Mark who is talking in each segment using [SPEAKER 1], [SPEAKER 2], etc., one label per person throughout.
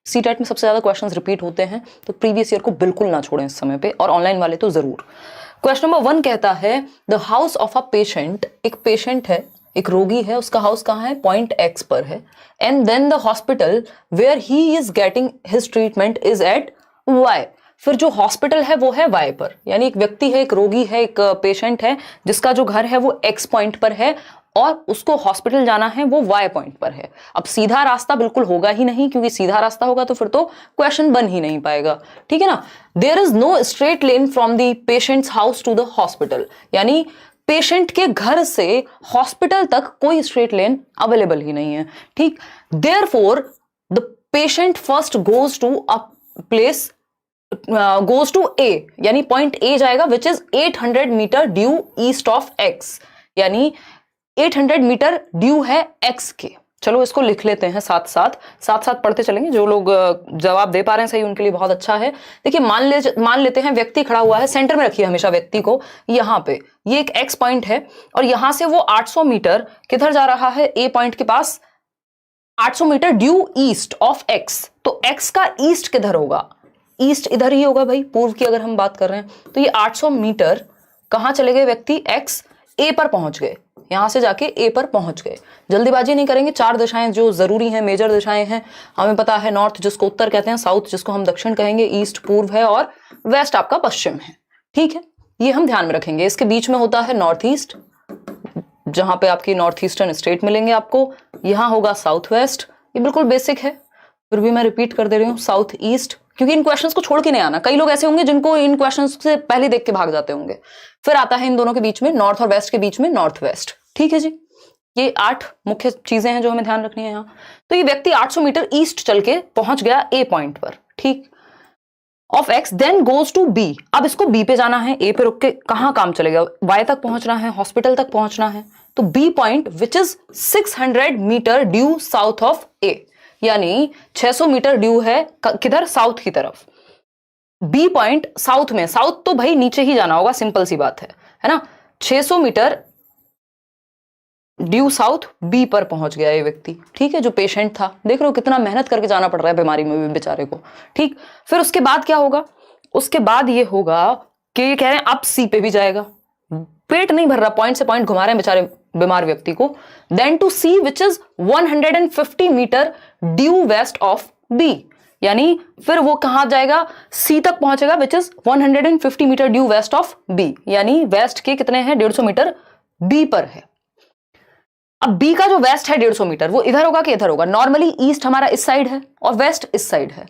[SPEAKER 1] CTET में सबसे ज्यादा क्वेश्चंस रिपीट होते हैं, तो प्रीवियस ईयर को बिल्कुल ना छोड़ें इस समय पे, और ऑनलाइन वाले तो जरूर। क्वेश्चन नंबर 1 कहता है the house of a patient, एक पेशेंट है, एक रोगी है, उसका हाउस कहाँ है, पॉइंट एक्स पर है, and then the hospital where he is getting his treatment is at Y. फिर जो हॉस्पिटल है वो है वाई पर, यानी एक व्यक्ति है, एक रोगी है, एक पेशेंट है जिसका जो घर है वो एक्स पॉइंट पर है और उसको हॉस्पिटल जाना है वो वाई पॉइंट पर है। अब सीधा रास्ता बिल्कुल होगा ही नहीं, क्योंकि सीधा रास्ता होगा तो फिर तो क्वेश्चन बन ही नहीं पाएगा, ठीक है ना। There is no straight lane from the patient's house to the hospital, यानी पेशेंट के घर से हॉस्पिटल तक कोई स्ट्रेट लेन अवेलेबल ही नहीं है, ठीक। Therefore the patient first goes to a place, goes to A, यानी पॉइंट ए जाएगा which is 800 metre due east of X, यानी 800 मीटर ड्यू है एक्स के। चलो इसको लिख लेते हैं, साथ साथ पढ़ते चलेंगे, जो लोग जवाब दे पा रहे हैं सही उनके लिए बहुत अच्छा है। देखिए मान लेते हैं व्यक्ति खड़ा हुआ है, सेंटर में रखिए हमेशा व्यक्ति को, यहां पे ये एक एक्स पॉइंट है और यहां से वो 800 मीटर किधर जा रहा है, ए पॉइंट के पास 800 metre due east of X. तो एक्स का ईस्ट किधर होगा, ईस्ट इधर ही होगा भाई, पूर्व की अगर हम बात कर रहे हैं। तो ये 800 मीटर कहां चले गए व्यक्ति, एक्स, ए पर पहुंच गए, यहां से जाके ए पर पहुंच गए। जल्दीबाजी नहीं करेंगे, 4 दिशाएं जो जरूरी हैं, मेजर दिशाएं हैं हमें पता है, नॉर्थ जिसको उत्तर कहते हैं, साउथ जिसको हम दक्षिण कहेंगे, ईस्ट पूर्व है और वेस्ट आपका पश्चिम है, ठीक है, ये हम ध्यान में रखेंगे। इसके बीच में होता है नॉर्थ ईस्ट, जहां पे आपकी नॉर्थ ईस्टर्न स्टेट मिलेंगे आपको, यहां होगा साउथ वेस्ट, ये बिल्कुल बेसिक है, फिर भी मैं रिपीट कर दे रही हूँ, साउथ ईस्ट, क्योंकि इन क्वेश्चंस को छोड़ के नहीं आना। कई लोग ऐसे होंगे जिनको इन क्वेश्चंस से पहले देख के भाग जाते होंगे। फिर आता है इन दोनों के बीच में, नॉर्थ और वेस्ट के बीच में नॉर्थ वेस्ट, ठीक है जी। ये 8 मुख्य चीजें हैं जो हमें ध्यान रखनी है यहाँ। तो ये व्यक्ति 800 मीटर ईस्ट चल के पहुंच गया ए पॉइंट पर, ठीक, of X, then goes to B. अब इसको बी पे जाना है, ए पे रुक के कहां काम चलेगा, वाई तक पहुंचना है, हॉस्पिटल तक पहुंचना है। तो B point which is 600 metre due south of A, यानी 600 मीटर ड्यू है किधर, साउथ की तरफ। बी पॉइंट साउथ में, साउथ तो भाई नीचे ही जाना होगा, सिंपल सी बात है ना। 600 मीटर ड्यू साउथ बी पर पहुंच गया ये व्यक्ति, ठीक है, जो पेशेंट था। देख रहे हो कितना मेहनत करके जाना पड़ रहा है बीमारी में भी बेचारे को, ठीक। फिर उसके बाद क्या होगा, उसके बाद ये होगा कि ये कह रहे हैं अब सी पे भी जाएगा, पेट नहीं भर रहा, पॉइंट से पॉइंट घुमा रहे हैं बेचारे बीमार व्यक्ति को। Then to C which is 150 metre due west of B, यानी फिर वो कहां जाएगा, सी तक पहुंचेगा which is 150 metre due west of B, यानी वेस्ट के कितने हैं, 150 मीटर बी पर है। अब बी का जो वेस्ट है 150 मीटर, वो इधर होगा कि इधर होगा, नॉर्मली ईस्ट हमारा इस साइड है और वेस्ट इस साइड है।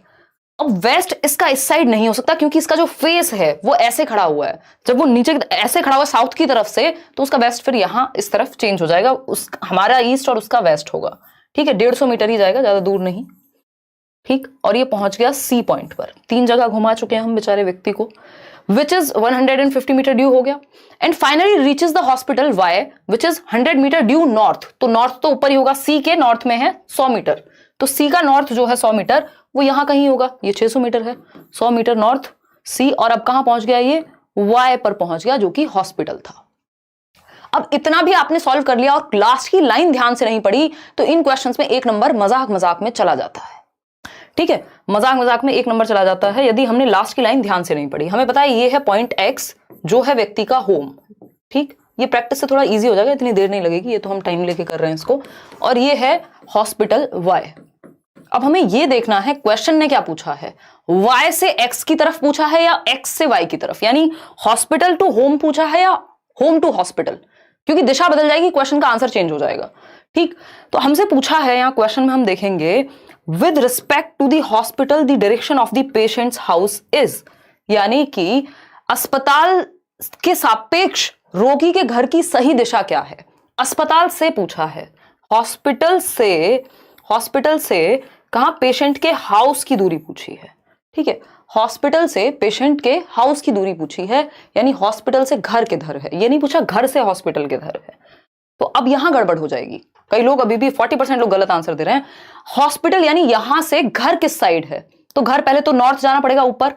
[SPEAKER 1] अब वेस्ट इसका इस साइड नहीं हो सकता, क्योंकि इसका जो फेस है वो ऐसे खड़ा हुआ है, जब वो नीचे ऐसे खड़ा हुआ साउथ की तरफ से, तो उसका वेस्ट फिर यहां इस तरफ चेंज हो जाएगा, हमारा ईस्ट और उसका वेस्ट होगा, ठीक है, 150 मीटर ही जाएगा, ज्यादा दूर नहीं, ठीक। और ये पहुंच गया सी पॉइंट पर, 3 जगह घुमा चुके हैं हम बेचारे व्यक्ति को, विच इज 150 मीटर ड्यू हो गया, and finally reaches the hospital Y which is 100 metre due north. तो नॉर्थ तो ऊपर ही होगा, सी के नॉर्थ में है 100 मीटर, तो सी का नॉर्थ जो है 100 मीटर वो यहां कहीं होगा, ये 600 मीटर है, 100 मीटर नॉर्थ सी, और अब कहां पहुंच गया, ये वाई पर पहुंच गया, जो कि हॉस्पिटल था। अब इतना भी आपने सॉल्व कर लिया और लास्ट की लाइन ध्यान से नहीं पढ़ी, तो इन क्वेश्चंस में 1 नंबर मजाक में चला जाता है, ठीक है, मजाक में 1 नंबर चला जाता है यदि हमने लास्ट की लाइन ध्यान से नहीं पढ़ी। हमें पता है ये है पॉइंट एक्स, जो है व्यक्ति का होम, ठीक, ये प्रैक्टिस से थोड़ा इजी हो जाएगा, इतनी देर नहीं लगेगी, ये तो हम टाइम लेके कर रहे हैं इसको। और ये है हॉस्पिटल वाई। अब हमें ये देखना है क्वेश्चन ने क्या पूछा है, वाई से एक्स की तरफ पूछा है या एक्स से वाई की तरफ, यानी हॉस्पिटल टू होम पूछा है या होम टू हॉस्पिटल, क्योंकि दिशा बदल जाएगी, क्वेश्चन का आंसर चेंज हो जाएगा, ठीक। तो हमसे पूछा है यहाँ क्वेश्चन में, हम देखेंगे with respect to the hospital the direction of the patient's house is, यानी कि अस्पताल के सापेक्ष रोगी के घर की सही दिशा क्या है। अस्पताल से पूछा है, हॉस्पिटल से कहां, पेशेंट के हाउस की दूरी पूछी है, ठीक है, हॉस्पिटल से पेशेंट के हाउस की दूरी पूछी है, यानी हॉस्पिटल से घर किधर है, ये नहीं पूछा घर से हॉस्पिटल किधर है। तो अब यहां गड़बड़ हो जाएगी, कई लोग अभी भी 40% लोग गलत आंसर दे रहे हैं। हॉस्पिटल यानी यहां से घर किस साइड है, तो घर पहले तो नॉर्थ जाना पड़ेगा, ऊपर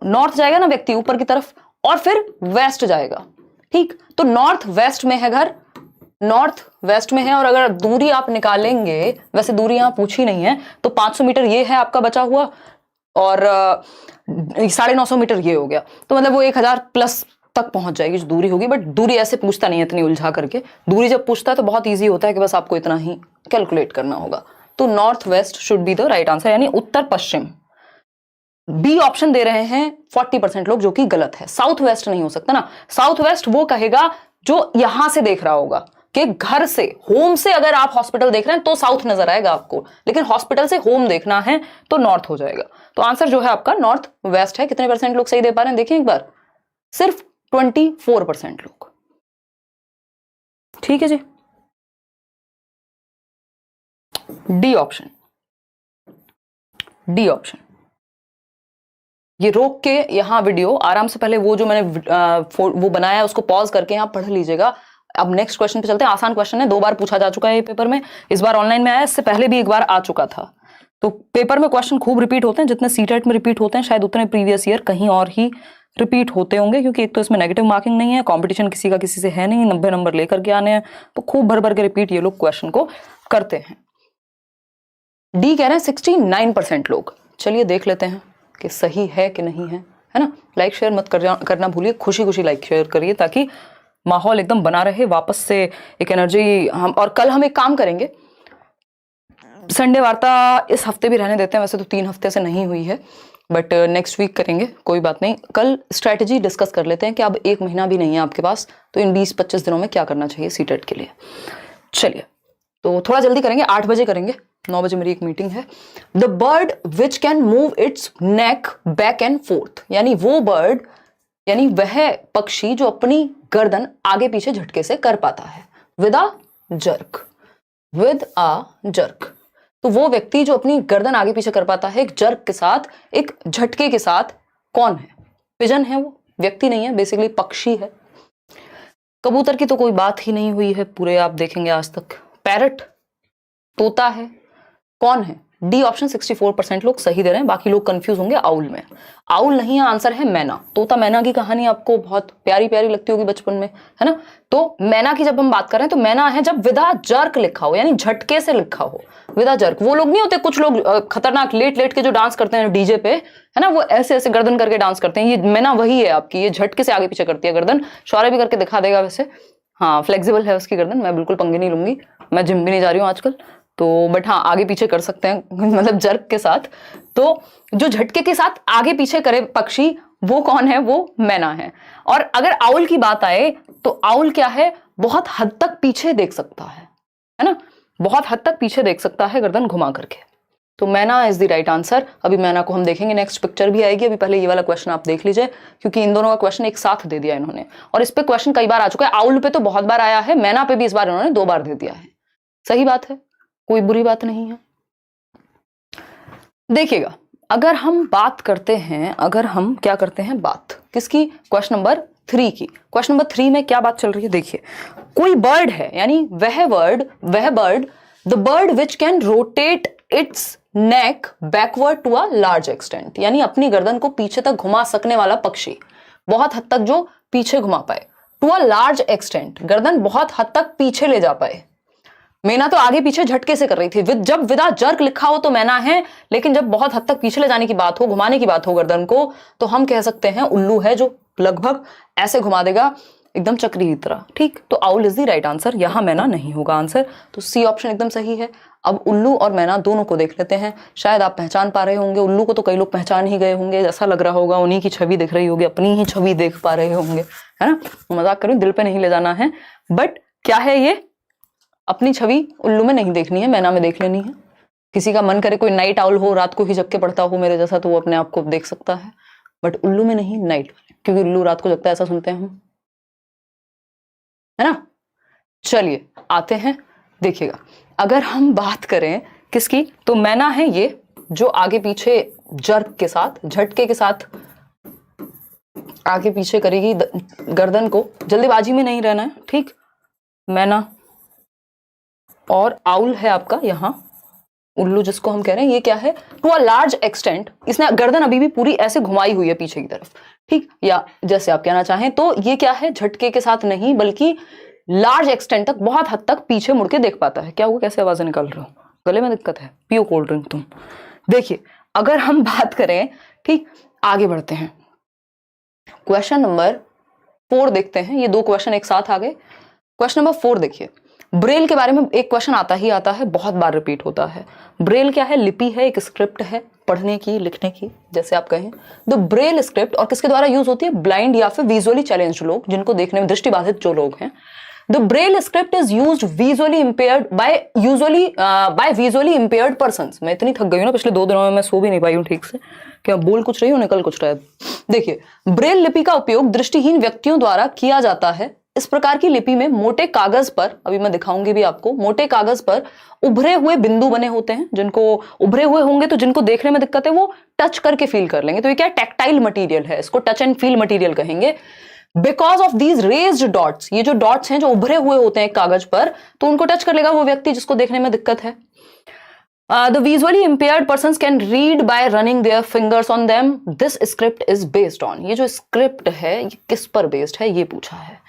[SPEAKER 1] नॉर्थ जाएगा ना व्यक्ति ऊपर की तरफ, और फिर वेस्ट जाएगा, ठीक। तो नॉर्थ वेस्ट में है घर, नॉर्थ वेस्ट में है, और अगर दूरी आप निकालेंगे, वैसे दूरी यहाँ पूछी नहीं है, तो 500 मीटर ये है आपका बचा हुआ, और 950 मीटर ये हो गया, तो मतलब वो 1000 प्लस तक पहुंच जाएगी जो दूरी होगी। बट दूरी ऐसे पूछता नहीं है इतनी उलझा करके, दूरी जब पूछता है तो बहुत ईजी होता है कि बस आपको इतना ही कैलकुलेट करना होगा। तो north west should be the right answer, यानी उत्तर पश्चिम। बी ऑप्शन दे रहे हैं 40% लोग, जो कि गलत है। साउथ वेस्ट नहीं हो सकता ना, साउथ वेस्ट वो कहेगा जो यहां से देख रहा होगा कि घर से, होम से अगर आप हॉस्पिटल देख रहे हैं तो साउथ नजर आएगा आपको, लेकिन हॉस्पिटल से होम देखना है तो नॉर्थ हो जाएगा। तो आंसर जो है आपका नॉर्थ वेस्ट है। कितने परसेंट लोग सही दे पा रहे हैं देखिए एक बार, सिर्फ 24% लोग। ठीक है जी, डी ऑप्शन, डी ऑप्शन। ये रोक के यहां वीडियो आराम से, पहले वो जो मैंने वो बनाया है उसको पॉज करके यहां पढ़ लीजिएगा। अब नेक्स्ट क्वेश्चन पे चलते हैं। आसान क्वेश्चन है, 2 बार पूछा जा चुका है ये पेपर में, इस बार ऑनलाइन में आया, इससे पहले भी एक बार आ चुका था। तो पेपर में क्वेश्चन खूब रिपीट होते हैं, जितने सीटेट में रिपीट होते हैं शायद उतने प्रीवियस ईयर कहीं और ही रिपीट होते होंगे, क्योंकि एक तो इसमें नेगेटिव मार्किंग नहीं है, कंपटीशन किसी का किसी से है नहीं, 90 नंबर लेकर के आने हैं, तो खूब भर भर के रिपीट ये लोग क्वेश्चन को करते हैं। डी कह रहे हैं 69% लोग। चलिए देख लेते हैं कि सही है कि नहीं है ना। लाइक शेयर मत करना भूलिए, खुशी खुशी लाइक शेयर करिए ताकि माहौल एकदम बना रहे, वापस से एक एनर्जी हम। और कल हम एक काम करेंगे, संडे वार्ता इस हफ्ते भी रहने देते हैं, वैसे तो 3 हफ्ते से नहीं हुई है, बट नेक्स्ट वीक करेंगे, कोई बात नहीं। कल स्ट्रैटेजी डिस्कस कर लेते हैं कि अब 1 महीना भी नहीं है आपके पास, तो इन 20-25 दिनों में क्या करना चाहिए सीटेट के लिए। चलिए, तो थोड़ा जल्दी करेंगे, 8 बजे करेंगे, 9 बजे मेरी एक मीटिंग है। The bird which can move it's neck back and fourth, यानी वो बर्ड, यानी वह पक्षी जो अपनी गर्दन आगे पीछे झटके से कर पाता है, with a jerk, with a jerk. तो वो व्यक्ति जो अपनी गर्दन आगे पीछे कर पाता है एक जर्क के साथ, एक झटके के साथ, कौन है? पिजन है वो, व्यक्ति नहीं है, बेसिकली पक्षी है। कबूतर की तो कोई बात ही नहीं हुई है पूरे, आप देखेंगे आज तक। पैरट, तोता है, कौन है? डी ऑप्शन 64% लोग सही दे रहे हैं, बाकी लोग कंफ्यूज होंगे आउल में। आउल नहीं है, आंसर है मैना। तोता मैना की कहानी आपको बहुत प्यारी प्यारी लगती होगी बचपन में, है ना। तो मैना की जब हम बात कर रहे हैं तो मैना है जब विदा जर्क लिखा हो, यानी झटके से लिखा हो, विदा जर्क। वो लोग नहीं होते कुछ लोग खतरनाक लेट लेट के जो डांस करते हैं डीजे पे, है ना, वो ऐसे ऐसे गर्दन करके डांस करते हैं, ये मैना वही है आपकी, ये झटके से आगे पीछे करती है गर्दन। शौर्य भी करके दिखा देगा वैसे, हाँ फ्लेक्सिबल है उसकी गर्दन, मैं बिल्कुल पंगे नहीं लूंगी, मैं जिम भी नहीं जा रही हूँ आजकल तो, बट हाँ आगे पीछे कर सकते हैं मतलब जर्क के साथ। तो जो झटके के साथ आगे पीछे करे पक्षी, वो कौन है? वो मैना है। और अगर आउल की बात आए तो आउल क्या है? बहुत हद तक पीछे देख सकता है ना, बहुत हद तक पीछे देख सकता है गर्दन घुमा करके। तो मैना इज द राइट आंसर। अभी मैना को हम देखेंगे, नेक्स्ट पिक्चर भी आएगी, अभी पहले ये वाला क्वेश्चन आप देख लीजिए, क्योंकि इन दोनों का क्वेश्चन एक साथ दे दिया इन्होंने, और इस पे क्वेश्चन कई बार आ चुका है। आउल पे तो बहुत बार आया है, मैना पे भी इस बार इन्होंने 2 बार दे दिया है। सही बात है, कोई बुरी बात नहीं है। देखिएगा, अगर हम बात करते हैं, अगर हम क्या करते हैं बात किसकी? क्वेश्चन नंबर 3 की। क्वेश्चन नंबर 3 में क्या बात चल रही है देखिए, कोई बर्ड है, यानी वह bird, the bird which can rotate its neck backward to a large extent, यानी अपनी गर्दन को पीछे तक घुमा सकने वाला पक्षी, बहुत हद तक जो पीछे घुमा पाए, टू अ लार्ज एक्सटेंट, गर्दन बहुत हद तक पीछे ले जा पाए। मैना तो आगे पीछे झटके से कर रही थी, जब विदा जर्क लिखा हो तो मैना है, लेकिन जब बहुत हद तक पीछे ले जाने की बात हो, घुमाने की बात हो गर्दन को, तो हम कह सकते हैं उल्लू है, जो लगभग ऐसे घुमा देगा एकदम चक्री की तरह। ठीक, तो owl is the right answer, यहां मैना नहीं होगा आंसर, तो सी ऑप्शन एकदम सही है। अब उल्लू और मैना दोनों को देख लेते हैं, शायद आप पहचान पा रहे होंगे। उल्लू को तो कई लोग पहचान ही गए होंगे, ऐसा लग रहा होगा उन्हीं की छवि दिख रही होगी, अपनी ही छवि देख पा रहे होंगे, है ना। मजाक करूं, दिल पे नहीं ले जाना है, बट क्या है ये, अपनी छवि उल्लू में नहीं देखनी है, मैना में देख लेनी है। किसी का मन करे कोई नाइट आउल हो, रात को ही जग के पड़ता हो मेरे जैसा, तो वो अपने आप को देख सकता है, बट उल्लू में नहीं, नाइट में, क्योंकि उल्लू रात को जगता है, ऐसा सुनते हैं हम, है ना। चलिए आते हैं, देखिएगा, अगर हम बात करें किसकी, तो मैना है ये जो आगे पीछे जर्क के साथ, झटके के साथ आगे पीछे करेगी गर्दन को, जल्दीबाजी में नहीं रहना है, ठीक। मैना और आउल है आपका यहां, उल्लू जिसको हम कह रहे हैं, ये क्या है? टू अ लार्ज एक्सटेंट, इसने गर्दन अभी भी पूरी ऐसे घुमाई हुई है पीछे की तरफ, ठीक, या जैसे आप कहना चाहें, तो ये क्या है? झटके के साथ नहीं, बल्कि लार्ज एक्सटेंट तक, बहुत हद तक पीछे मुड़ के देख पाता है। क्या हुआ, कैसे आवाजें निकाल रहे हो, गले में दिक्कत है, पियो कोल्ड ड्रिंक तुम। देखिए अगर हम बात करें, ठीक, आगे बढ़ते हैं, क्वेश्चन नंबर 4 देखते हैं। ये 2 क्वेश्चन एक साथ आ गए। क्वेश्चन नंबर 4 देखिए, ब्रेल के बारे में एक क्वेश्चन आता ही आता है, बहुत बार रिपीट होता है। ब्रेल क्या है, लिपि है, एक स्क्रिप्ट है पढ़ने की, लिखने की, जैसे आप कहें। द ब्रेल स्क्रिप्ट, और किसके द्वारा यूज होती है, ब्लाइंड या फिर विजुअली चैलेंज्ड लोग, जिनको देखने में दृष्टिबाधित जो लोग हैं। The braille script is used visually impaired by visually impaired persons। मैं इतनी थक गई हूँ ना पिछले 2 दिनों में, मैं सो भी नहीं पाई हूँ ठीक से, क्या बोल कुछ रही हूँ, निकल कुछ रहा है। देखिए, ब्रेल लिपि का उपयोग दृष्टिहीन व्यक्तियों द्वारा किया जाता है। इस प्रकार की लिपि में मोटे कागज पर, अभी मैं दिखाऊंगी भी आपको, मोटे कागज पर उभरे हुए बिंदु बने होते हैं, जिनको उभरे हुए होंगे तो जिनको देखने में दिक्कत है वो टच करके फील कर लेंगे। तो ये क्या टैक्टाइल मटीरियल है, इसको टच एंड फील मटीरियल कहेंगे। Because of these raised dots, ये जो डॉट्स हैं जो उभरे हुए होते हैं कागज पर, तो उनको टच कर लेगा वो व्यक्ति जिसको देखने में दिक्कत है। The visually impaired persons can read by running their fingers on them. This script is based on, ये जो स्क्रिप्ट है ये किस पर बेस्ड है, ये पूछा है।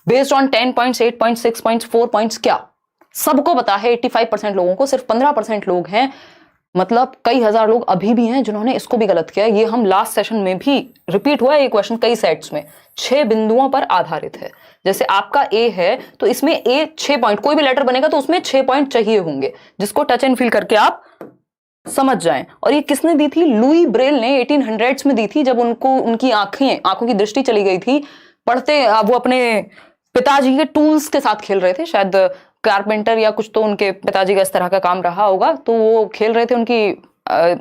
[SPEAKER 1] Based on 10 points, 8 points, 6 points, 4 points, क्या सबको पता है 85% लोगों को, सिर्फ 15% लोग हैं, मतलब कई हजार लोग अभी भी हैं जिन्होंने इसको भी गलत किया। ये हम लास्ट सेशन में भी रिपीट हुआ है, ये क्वेश्चन कई सेट्स में 6 बिंदुओं पर आधारित है। जैसे आपका ए है तो इसमें ए 6 पॉइंट, कोई भी लेटर बनेगा तो उसमें 6 पॉइंट चाहिए होंगे, जिसको टच एंड फील करके आप समझ जाएं। और ये किसने दी थी, लुई ब्रेल ने 1800s में दी थी, जब उनको उनकी आंखों की दृष्टि चली गई थी। पढ़ते वो अपने पिताजी के टूल्स के साथ खेल रहे थे, शायद कारपेंटर या कुछ, तो उनके पिताजी का इस तरह का काम रहा होगा, तो वो खेल रहे थे उनकी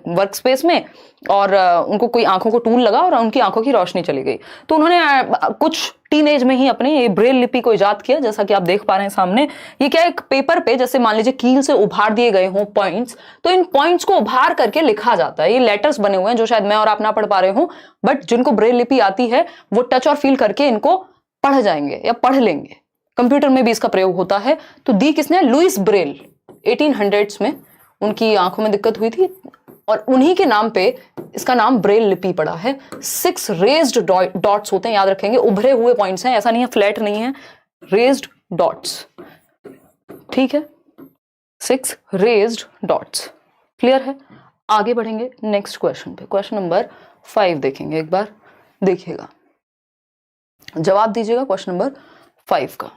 [SPEAKER 1] वर्क स्पेस में, और उनको कोई आंखों को टूल लगा और उनकी आंखों की रोशनी चली गई। तो उन्होंने कुछ टीनेज में ही अपने ये ब्रेल लिपि को इजाद किया, जैसा कि आप देख पा रहे हैं सामने। ये क्या, एक पेपर पे जैसे मान लीजिए कील से उभार दिए गए हों पॉइंट्स, तो इन पॉइंट्स को उभार करके लिखा जाता है। ये लेटर्स बने हुए हैं जो शायद मैं और आप ना पढ़ पा रहे हूं, बट जिनको ब्रेल लिपि आती है वो टच और फील करके इनको पढ़ जाएंगे या पढ़ लेंगे। कंप्यूटर में भी इसका प्रयोग होता है। तो दी किसने, लुइस ब्रेल, 1800s में उनकी आंखों में दिक्कत हुई थी और उन्हीं के नाम पे इसका नाम ब्रेल लिपि पड़ा है। 6 रेज्ड डॉट्स होते हैं, याद रखेंगे, उभरे हुए पॉइंट्स हैं, ऐसा नहीं है फ्लैट नहीं है, रेज्ड डॉट्स, ठीक है, 6 रेज्ड डॉट्स। क्लियर है, आगे बढ़ेंगे नेक्स्ट क्वेश्चन पे। क्वेश्चन नंबर 5 देखेंगे, एक बार देखिएगा, जवाब दीजिएगा क्वेश्चन नंबर 5 का।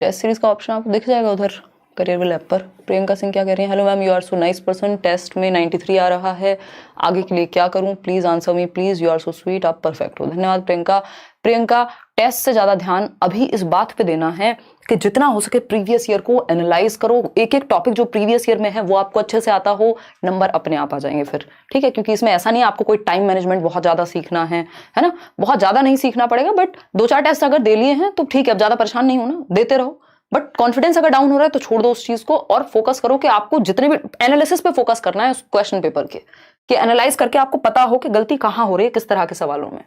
[SPEAKER 1] टेस्ट सीरीज का ऑप्शन आपको दिख जाएगा उधर करियर लैब पर। प्रियंका सिंह क्या कह रही हैं, hello ma'am, you are so nice person, test में 93 आ रहा है, आगे के लिए क्या करूं, please answer me please, you are so sweet, आप परफेक्ट हो। धन्यवाद प्रियंका। प्रियंका, टेस्ट से ज्यादा ध्यान अभी इस बात पे देना है कि जितना हो सके प्रीवियस ईयर को एनालाइज करो, एक एक टॉपिक जो प्रीवियस ईयर में है वो आपको अच्छे से आता हो, नंबर अपने आप आ जाएंगे फिर, ठीक है। क्योंकि इसमें ऐसा नहीं है आपको कोई टाइम मैनेजमेंट बहुत ज्यादा सीखना है ना, बहुत ज्यादा नहीं सीखना पड़ेगा, बट 2-4 टेस्ट अगर दे लिए हैं तो ठीक है, अब ज्यादा परेशान नहीं होना, देते रहो। बट कॉन्फिडेंस अगर डाउन हो रहा है तो छोड़ दो उस चीज को और फोकस करो कि आपको जितने भी एनालिसिस पे फोकस करना है उस क्वेश्चन पेपर के, कि एनालाइज करके आपको पता हो कि गलती कहां हो रही है, किस तरह के सवालों में।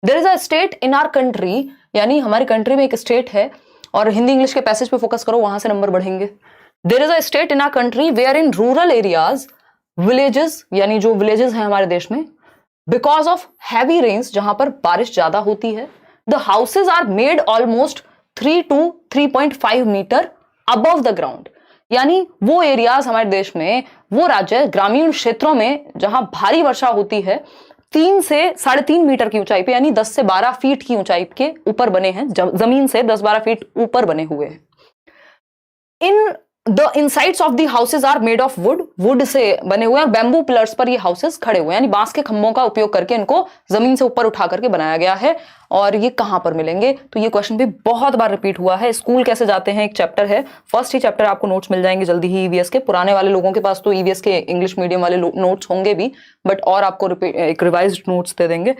[SPEAKER 1] There is a state in our country, यानी हमारी कंट्री में एक स्टेट है, और हिंदी इंग्लिश के पैसेज पे फोकस करो, वहां से नंबर बढ़ेंगे। There is a state in our country where in rural areas villages, यानी जो विलेजेस हैं हमारे देश में, बिकॉज ऑफ हैवी रेन्स, जहां पर बारिश ज्यादा होती है, the houses are made almost 3 to 3.5 metre above the ground. यानी वो एरियाज हमारे देश में, वो राज्य ग्रामीण क्षेत्रों में जहां भारी वर्षा होती है, 3 से 3.5 मीटर की ऊंचाई पे, यानी 10 से 12 फीट की ऊंचाई के ऊपर बने हैं, जमीन से 10-12 फीट ऊपर बने हुए हैं। In the insides of the houses are made of wood से बने हुए हैं, बैम्बू पिलर्स पर ये हाउसेज खड़े हुए हैं, यानी बांस के खंभों का उपयोग करके इनको जमीन से ऊपर उठा करके बनाया गया है। और ये कहां पर मिलेंगे, तो ये क्वेश्चन भी बहुत बार रिपीट हुआ है। स्कूल कैसे जाते हैं एक चैप्टर है, फर्स्ट ही चैप्टर आपको नोट्स मिल जाएंगे जल्दी ही ईवीएस के। पुराने वाले लोगों के पास तो ईवीएस के इंग्लिश मीडियम वाले नोट्स होंगे भी, बट और आपको एक रिवाइज्ड नोट्स दे देंगे।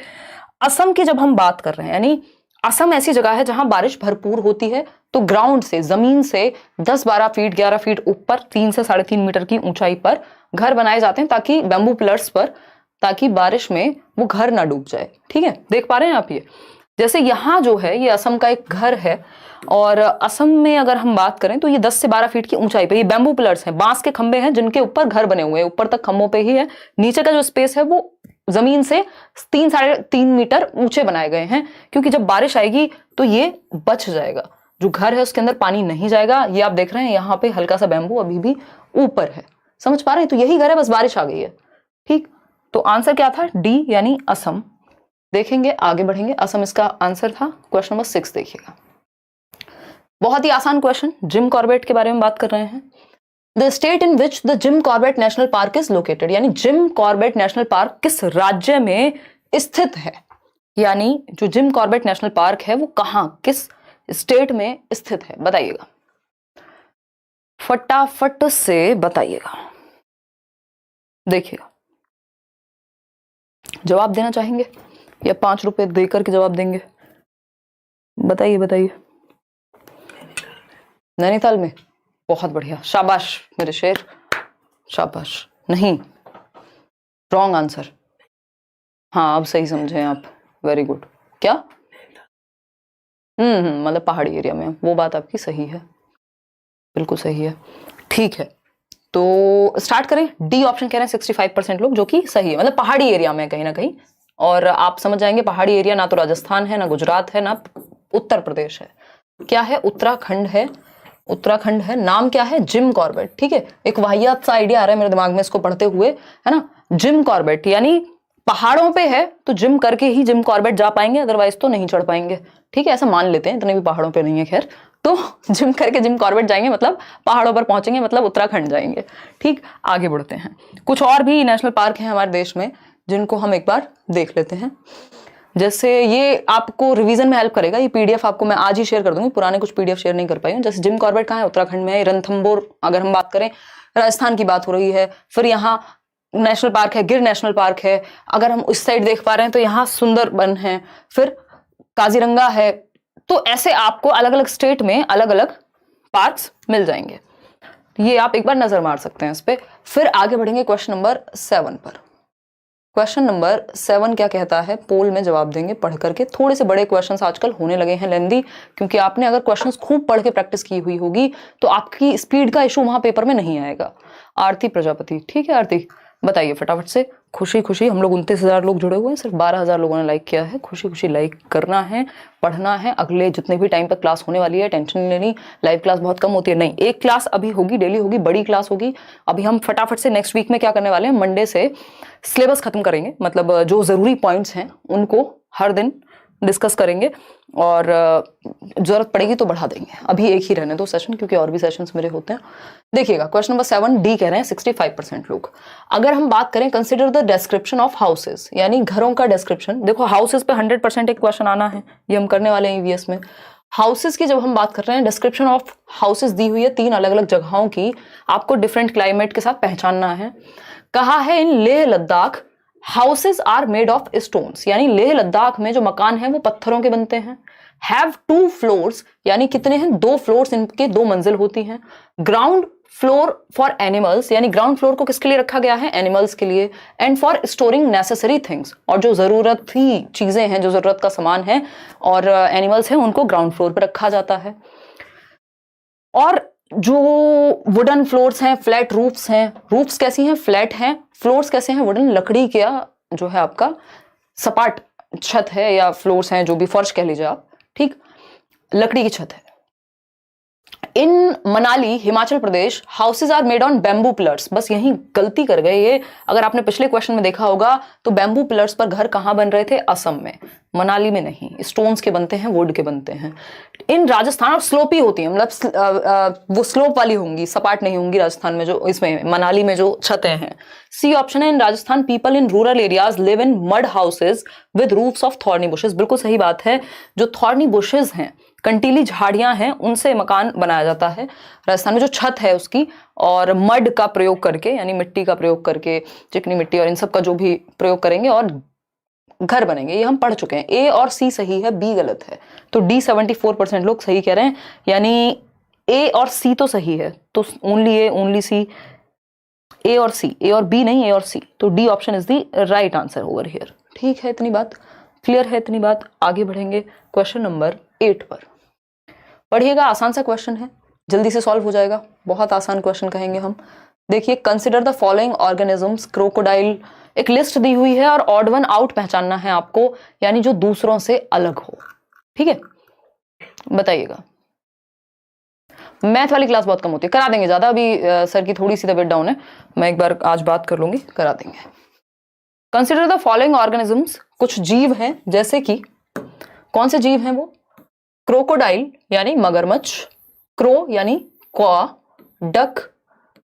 [SPEAKER 1] असम की जब हम बात कर रहे हैं, यानी असम ऐसी जगह है जहां बारिश भरपूर होती है, तो ग्राउंड से, जमीन से 10-12 फीट 11 फीट ऊपर 3 से 3.5 मीटर की ऊंचाई पर घर बनाए जाते हैं, ताकि बैम्बू पिलर्स पर, ताकि बारिश में वो घर ना डूब जाए। ठीक है, देख पा रहे हैं आप ये, जैसे यहाँ जो है ये असम का एक घर है, और असम में अगर हम बात करें तो ये 10 से 12 फीट की ऊंचाई पे ये बैम्बू पिलर्स हैं, बांस के खंबे हैं जिनके ऊपर घर बने हुए हैं, ऊपर तक खंभों पे ही है, नीचे का जो स्पेस है वो जमीन से 3-3.5 मीटर ऊंचे बनाए गए हैं, क्योंकि जब बारिश आएगी तो ये बच जाएगा। जो घर है उसके अंदर पानी नहीं जाएगा। ये आप देख रहे हैं यहाँ पे हल्का सा बैम्बू अभी भी ऊपर है, समझ पा रहे हैं? तो यही घर है, बस बारिश आ गई है। ठीक, तो आंसर क्या था? डी यानी असम। देखेंगे, आगे बढ़ेंगे। असम इसका आंसर था। क्वेश्चन नंबर 6 देखिएगा, बहुत ही आसान क्वेश्चन, जिम कॉर्बेट के बारे में बात कर रहे हैं। The state in which the Jim Corbett national park is located, यानी जिम कॉर्बेट नेशनल पार्क किस राज्य में स्थित है, यानी जो जिम कॉर्बेट नेशनल पार्क है वो कहां, किस स्टेट में स्थित है, बताइएगा, फटाफट से बताइएगा। देखिएगा, जवाब देना चाहेंगे या 5 रुपए देकर के जवाब देंगे? बताइए बताइए। नैनीताल में, बहुत बढ़िया, शाबाश मेरे शेर, शाबाश। नहीं, रॉन्ग आंसर। हाँ, अब सही समझे आप, वेरी गुड। क्या? मतलब पहाड़ी एरिया में, वो बात आपकी सही है, बिल्कुल सही है। ठीक है, तो स्टार्ट करें। डी ऑप्शन कह रहे हैं 65% लोग, जो कि सही है, मतलब पहाड़ी एरिया में कहीं ना कहीं। और आप समझ जाएंगे पहाड़ी एरिया ना तो राजस्थान है, ना गुजरात है, ना उत्तर प्रदेश है। क्या है? उत्तराखंड है। उत्तराखंड है। नाम क्या है? Jim Corbett. ठीक है, एक वाहियात सा आइडिया आ रहा है मेरे दिमाग में इसको पढ़ते हुए, है ना? जिम कॉर्बेट यानी पहाड़ों पे है तो जिम करके ही जिम कॉर्बेट जा पाएंगे, अदरवाइज तो नहीं चढ़ पाएंगे। ठीक है, ऐसा मान लेते हैं, इतने भी पहाड़ों पे नहीं है खैर। तो जिम करके जिम कॉर्बेट जाएंगे मतलब पहाड़ों पर पहुंचेंगे, मतलब उत्तराखंड जाएंगे। ठीक, आगे बढ़ते हैं। कुछ और भी नेशनल पार्क हैं हमारे देश में जिनको हम एक बार देख लेते हैं। जैसे ये आपको रिवीजन में हेल्प करेगा, ये पीडीएफ आपको मैं आज ही शेयर कर दूंगी, पुराने कुछ पीडीएफ शेयर नहीं कर पाई हूं। जैसे जिम कॉर्बेट कहाँ है? उत्तराखंड में है। रणथंबोर अगर हम बात करें, राजस्थान की बात हो रही है। फिर यहाँ नेशनल पार्क है, गिर नेशनल पार्क है। अगर हम उस साइड देख पा रहे हैं तो यहाँ सुंदरबन है, फिर काजीरंगा है। तो ऐसे आपको अलग अलग स्टेट में अलग अलग पार्क्स मिल जाएंगे, ये आप एक बार नजर मार सकते हैं इस पे। फिर आगे बढ़ेंगे क्वेश्चन नंबर 7 पर। क्वेश्चन नंबर 7 क्या कहता है, पोल में जवाब देंगे पढ़ करके। थोड़े से बड़े क्वेश्चंस आजकल होने लगे हैं लेंदी, क्योंकि आपने अगर क्वेश्चंस खूब पढ़ के प्रैक्टिस की हुई होगी तो आपकी स्पीड का इशू वहां पेपर में नहीं आएगा। आरती प्रजापति, ठीक है आरती, बताइए फटाफट से। खुशी खुशी, हम लोग 29,000 लोग जुड़े हुए हैं, सिर्फ 12,000 लोगों ने लाइक किया है। खुशी खुशी लाइक करना है, पढ़ना है। अगले जितने भी टाइम पर क्लास होने वाली है, टेंशन नहीं लेनी। लाइव क्लास बहुत कम होती है, नहीं, एक क्लास अभी होगी, डेली होगी, बड़ी क्लास होगी। अभी हम फटाफट से नेक्स्ट वीक में क्या करने वाले हैं, मंडे से सिलेबस खत्म करेंगे, मतलब जो जरूरी पॉइंट्स हैं उनको हर दिन डिस्कस करेंगे, और जरूरत पड़ेगी तो बढ़ा देंगे। अभी एक ही रहने दो सेशन, क्योंकि और भी सेशंस मेरे होते हैं। देखिएगा, क्वेश्चन नंबर 7 डी कह रहे हैं 65% लोग। अगर हम बात करें, consider the description of houses, यानी घरों का डिस्क्रिप्शन। देखो, हाउसेस पे 100% एक क्वेश्चन आना है, ये हम करने वाले हैं ईवीएस में। हाउसेस की जब हम बात कर रहे हैं, डिस्क्रिप्शन ऑफ हाउसेस दी हुई है 3 अलग अलग जगहों की, आपको डिफरेंट क्लाइमेट के साथ पहचानना है। कहा है in Leh Ladakh houses are made of stones, यानी लेह लद्दाख में जो मकान है वो पत्थरों के बनते हैं। हैव 2 फ्लोर्स, यानी कितने हैं? 2 फ्लोर्स, इनके 2 मंजिल होती हैं। ग्राउंड फ्लोर फॉर एनिमल्स, यानी ग्राउंड फ्लोर को किसके लिए रखा गया है? एनिमल्स के लिए। And for storing necessary things, और जो जरूरत ही चीजें हैं, जो जरूरत का सामान है और एनिमल्स हैं, उनको ग्राउंड फ्लोर पर रखा जाता है। और जो वुडन फ्लोर्स हैं, फ्लैट रूफ्स हैं। रूफ्स कैसी हैं? फ्लैट हैं। फ्लोर्स कैसे हैं? वुडन, लकड़ी का जो है आपका सपाट छत है, या फ्लोर्स हैं, जो भी फर्श कह लीजिए आप, ठीक, लकड़ी की छत है। In Manali, Himachal Pradesh, houses are made on bamboo pillars. बस यही गलती कर गए ये। अगर आपने पिछले क्वेश्चन में देखा होगा तो बैम्बू पिलर्स पर घर कहां बन रहे थे? असम में, मनाली में नहीं। स्टोन्स के बनते हैं, वुड के बनते हैं। इन राजस्थान, और स्लोपी होती है, मतलब वो स्लोप वाली होंगी, सपाट नहीं होंगी राजस्थान में, जो इसमें मनाली में जो छतें हैं। सी ऑप्शन है, in Rajasthan people in rural areas live in mud houses with roofs of thorny bushes. बिल्कुल सही बात है, जो थॉर्नी बुशेस हैं, कंटीली झाड़ियां हैं, उनसे मकान बनाया जाता है राजस्थान में, जो छत है उसकी, और मड का प्रयोग करके, यानी मिट्टी का प्रयोग करके, चिकनी मिट्टी और इन सब का जो भी प्रयोग करेंगे और घर बनेंगे। ये हम पढ़ चुके हैं। ए और सी सही है, बी गलत है। तो डी 74% लोग सही कह रहे हैं, यानी ए और सी तो सही है, तो ओनली ए, ओनली सी, ए और सी, ए और बी नहीं, ए और सी। तो D option is the right answer over here. ठीक है, इतनी बात क्लियर है, इतनी बात। आगे बढ़ेंगे क्वेश्चन नंबर 8 पर। पढ़िएगा, आसान सा क्वेश्चन है, जल्दी से सॉल्व हो जाएगा। बहुत आसान क्वेश्चन कहेंगे हम। देखिए, consider the following organisms, crocodile, एक लिस्ट दी हुई है और ऑड वन आउट पहचानना है आपको, यानी जो दूसरों से अलग हो। ठीक है, बताइएगा। मैथ वाली क्लास बहुत कम होती है, करा देंगे ज्यादा, अभी सर की थोड़ी सी तबीयत डाउन है, मैं एक बार आज बात कर लूंगी, करा देंगे। कंसिडर द फॉलोइंग ऑर्गेनिजम्स, कुछ जीव हैं, जैसे कि कौन से जीव हैं वो? क्रोकोडाइल यानी मगरमच्छ, क्रो यानी कौआ, डक,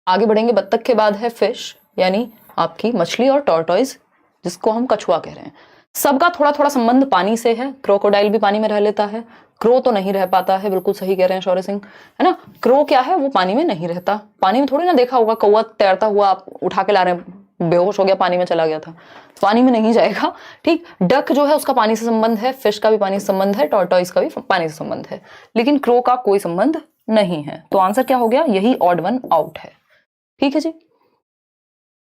[SPEAKER 1] आगे बढ़ेंगे बत्तख के बाद है फिश यानी आपकी मछली, और टॉर्टोइज जिसको हम कछुआ कह रहे हैं। सबका थोड़ा थोड़ा संबंध पानी से है। क्रोकोडाइल भी पानी में रह लेता है, क्रो तो नहीं रह पाता है, बिल्कुल सही कह रहे हैं शौर्य सिंह, है ना। क्रो क्या है, वो पानी में नहीं रहता, पानी में थोड़ी ना देखा होगा कौआ तैरता हुआ आप उठा के ला रहे हैं, बेहोश हो गया पानी में चला गया था, पानी में नहीं जाएगा। ठीक, डक जो है उसका पानी से संबंध है, फिश का भी पानी से संबंध है, टॉर्टोइज का भी पानी से संबंध है, लेकिन क्रो का कोई संबंध नहीं है। तो आंसर क्या हो गया, यही ऑड वन आउट है। ठीक है जी।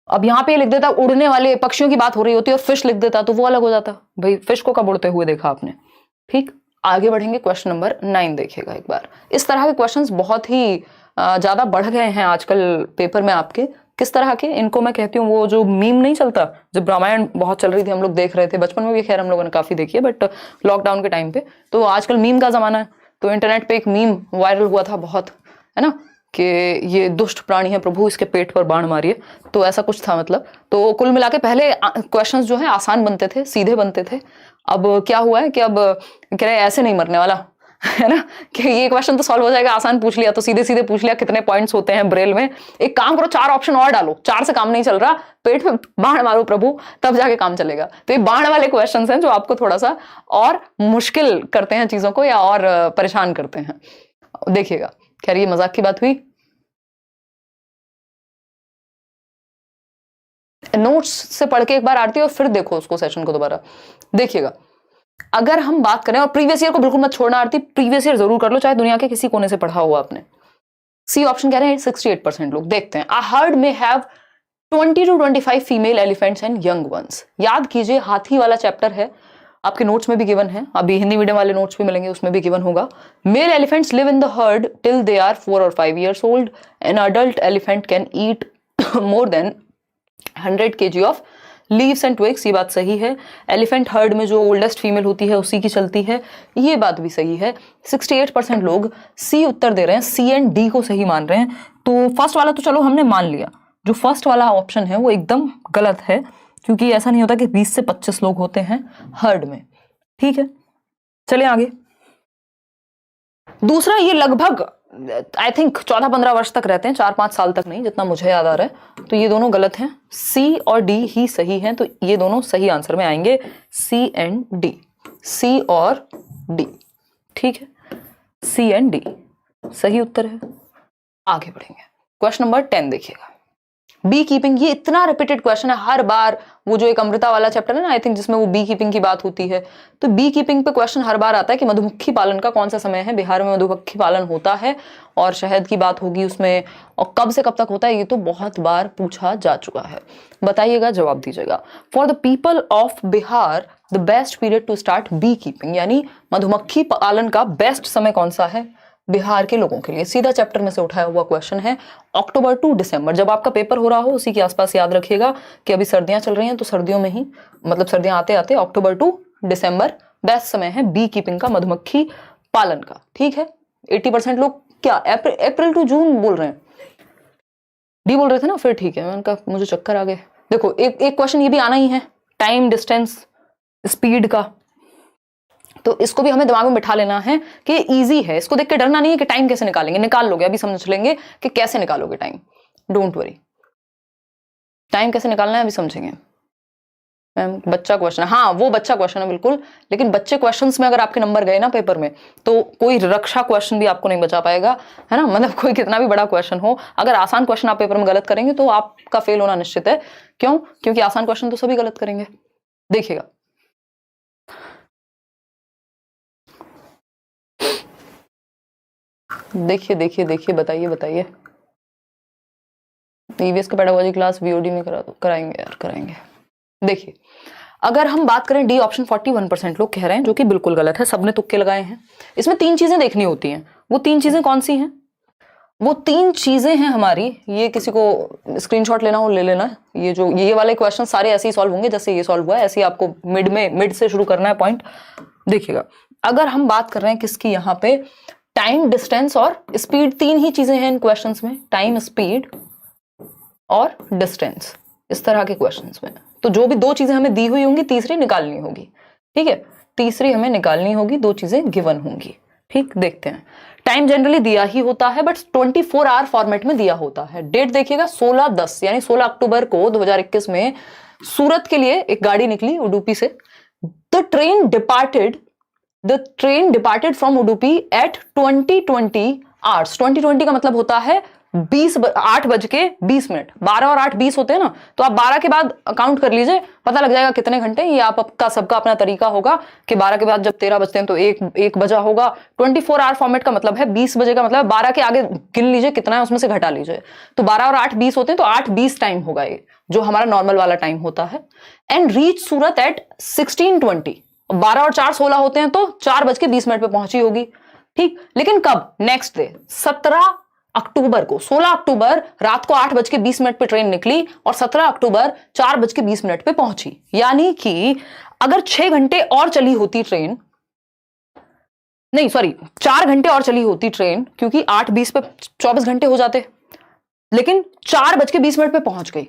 [SPEAKER 1] अब यहां पे लिख देता उड़ने वाले पक्षियों की बात हो रही होती है और फिश लिख देता तो वो अलग हो जाता, भाई फिश को कब उड़ते हुए देखा आपने। ठीक, आगे बढ़ेंगे, क्वेश्चन नंबर 9 देखिएगा एक बार। इस तरह के क्वेश्चंस बहुत ही ज्यादा बढ़ गए हैं आजकल पेपर में आपके। किस तरह के, इनको मैं कहती हूँ वो जो मीम नहीं चलता, जब रामायण बहुत चल रही थी हम लोग देख रहे थे बचपन में भी, खैर हम लोगों ने काफी देखी है, बट लॉकडाउन के टाइम पे तो आजकल मीम का जमाना है, तो इंटरनेट पे एक मीम वायरल हुआ था बहुत, है ना, कि ये दुष्ट प्राणी है प्रभु, इसके पेट पर बाण मारिए, तो ऐसा कुछ था मतलब। तो कुल मिला के पहले क्वेश्चंस जो है आसान बनते थे, सीधे बनते थे। अब क्या हुआ है कि अब कह रहे ऐसे नहीं मरने वाला, है ना, कि ये क्वेश्चन तो सॉल्व हो जाएगा, आसान पूछ लिया तो सीधे सीधे पूछ लिया, कितने पॉइंट्स होते हैं ब्रेल में, एक काम करो 4 ऑप्शन और डालो, 4 से काम नहीं चल रहा, पेट में बाण मारो प्रभु, तब जाके काम चलेगा। तो ये बाण वाले क्वेश्चंस हैं जो आपको थोड़ा सा और मुश्किल करते हैं चीजों को, या और परेशान करते हैं। देखिएगा, खैर ये मजाक की बात हुई। नोट्स से पढ़ के एक बार आरती और फिर देखो उसको सेशन को दोबारा देखिएगा। अगर हम बात करें, और प्रीवियस ईयर को बिल्कुल मत छोड़ना आरती, प्रीवियस ईयर जरूर कर लो, चाहे दुनिया के किसी कोने से पढ़ा हुआ आपने। सी ऑप्शन कह रहे हैं 68% लोग। देखते हैं, अ हर्ड में have 20 to 25 female elephants and young ones. याद कीजिए, हाथी वाला चैप्टर है, आपके नोट्स में भी गिवन है, अभी हिंदी मीडियम वाले नोट्स भी मिलेंगे, उसमें भी गिवन होगा। Male elephants live in the herd till they are 4 or 5 years old. An adult elephant can eat more than 100 kg of leaves and twigs. ये बात सही है। एलिफेंट हर्ड में जो ओल्डेस्ट फीमेल होती है उसी की चलती है, ये बात भी सही है। 68% लोग सी उत्तर दे रहे हैं, सी एंड डी को सही मान रहे हैं। तो फर्स्ट वाला तो चलो हमने मान लिया, जो फर्स्ट वाला ऑप्शन है वो एकदम गलत है, क्योंकि ऐसा नहीं होता कि 20 से 25 लोग होते हैं हर्ड में। ठीक है, चलिए आगे। दूसरा, ये लगभग आई थिंक 14-15 वर्ष तक रहते हैं, 4-5 साल तक नहीं, जितना मुझे याद आ रहा है। तो ये दोनों गलत हैं, सी और डी ही सही हैं, तो ये दोनों सही आंसर में आएंगे, सी एंड डी, सी और डी। ठीक है, सी एंड डी सही उत्तर है। आगे बढ़ेंगे, क्वेश्चन नंबर 10 देखिएगा। बी कीपिंग, ये इतना रिपीटेड क्वेश्चन है हर बार, वो जो एक अमृता वाला चैप्टर है ना आई थिंक, जिसमें वो बी कीपिंग की बात होती है, तो बी कीपिंग पे क्वेश्चन हर बार आता है कि मधुमक्खी पालन का कौन सा समय है, बिहार में मधुमक्खी पालन होता है, और शहद की बात होगी उसमें, और कब से कब तक होता है, ये तो बहुत बार पूछा जा चुका है। बताइएगा, जवाब दीजिएगा। For the people of Bihar the best period to start beekeeping, यानी मधुमक्खी पालन का बेस्ट समय कौन सा है बिहार के लोगों के लिए। सीधा चैप्टर में से उठाया हुआ क्वेश्चन है, अक्टूबर टू दिसंबर, जब आपका पेपर हो रहा हो उसी के आसपास याद रखिएगा कि अभी सर्दियां चल रही हैं, तो सर्दियों में ही, मतलब सर्दियां आते आते अक्टूबर टू दिसंबर बेस्ट समय है बी कीपिंग का, मधुमक्खी पालन का। ठीक है, 80% लोग क्या अप्रैल टू जून बोल रहे हैं, डी बोल रहे थे ना, फिर ठीक है, मैंने कहा मुझे चक्कर आ गए। देखो एक क्वेश्चन ये भी आना ही है, टाइम, डिस्टेंस, स्पीड का, तो इसको भी हमें दिमाग में बिठा लेना है कि इजी है, इसको देख के डरना नहीं है कि टाइम कैसे निकालेंगे, निकाल लोगे, अभी समझ लेंगे कि कैसे निकालोगे टाइम, डोंट वरी, टाइम कैसे निकालना है अभी समझेंगे। मैम बच्चा क्वेश्चन है, हाँ वो बच्चा क्वेश्चन है बिल्कुल, लेकिन बच्चे क्वेश्चंस में अगर आपके नंबर गए ना पेपर में, तो कोई रक्षा क्वेश्चन भी आपको नहीं बचा पाएगा, है ना, मतलब कोई कितना भी बड़ा क्वेश्चन हो, अगर आसान क्वेश्चन आप पेपर में गलत करेंगे तो आपका फेल होना निश्चित है। क्यों? क्योंकि आसान क्वेश्चन तो सभी गलत करेंगे। देखिएगा, देखिए देखिए देखिए, बताइए बताइए। ईवीएस का पेडागोजी क्लास वीओडी में कराएंगे यार, कराएंगे। देखिए, अगर हम बात करें डी ऑप्शन, 41% लोग कह रहे हैं, जो कि बिल्कुल गलत है, सबने तुक्के लगाए हैं। इसमें 3 चीजें देखनी होती हैं, वो 3 चीजें कौन सी हैं? वो 3 चीजें हैं हमारी, ये किसी को स्क्रीनशॉट लेना हो ले लेना। ये जो ये वाले क्वेश्चन सारे ऐसे ही सॉल्व होंगे जैसे ये सॉल्व हुआ है, ऐसे ही आपको मिड से शुरू करना है पॉइंट। देखिएगा, अगर हम बात कर रहे हैं किसकी, यहाँ पे टाइम, डिस्टेंस और स्पीड, 3 ही चीजें हैं इन क्वेश्चंस में, टाइम, स्पीड और डिस्टेंस, इस तरह के क्वेश्चंस में। तो जो भी 2 चीजें हमें दी हुई होंगी, तीसरी निकालनी होगी। ठीक है, तीसरी हमें निकालनी होगी, 2 चीजें गिवन होंगी। ठीक, देखते हैं। टाइम जनरली दिया ही होता है बट 24 आवर फॉर्मेट में दिया होता है। डेट देखिएगा 16/10 यानी 16 अक्टूबर को 2021 में सूरत के लिए एक गाड़ी निकली उडुपी से। The train departed from Udupi at 20:20 hours. 20:20 का मतलब होता है 8:20। 12 और 8 20 होते हैं ना, तो आप 12 के बाद काउंट कर लीजिए, पता लग जाएगा कितने घंटे। ये आपका सबका अपना तरीका होगा कि 12 के बाद जब 13 बजते हैं तो एक बजा होगा। 24 आवर फॉर्मेट का मतलब है 20 बजे का मतलब 12 के आगे गिन लीजिए कितना है, उसमें से घटा लीजिए। तो 12 और 8 20 होते हैं, तो 8:20 टाइम होगा ये, जो हमारा नॉर्मल वाला टाइम होता है। And reach Surat eight 16:20। 12 और 4 16 होते हैं, तो 4:20 पे पहुंची होगी। ठीक, लेकिन कब? नेक्स्ट डे 17 अक्टूबर को। 16 अक्टूबर रात को 8:20 पे ट्रेन निकली और 17 अक्टूबर 4:20 पे पहुंची। यानी कि अगर 6 घंटे और चली होती ट्रेन, नहीं सॉरी 4 घंटे और चली होती ट्रेन, क्योंकि 8:20 पे 24 घंटे हो जाते, लेकिन 4:20 पे पहुंच गई,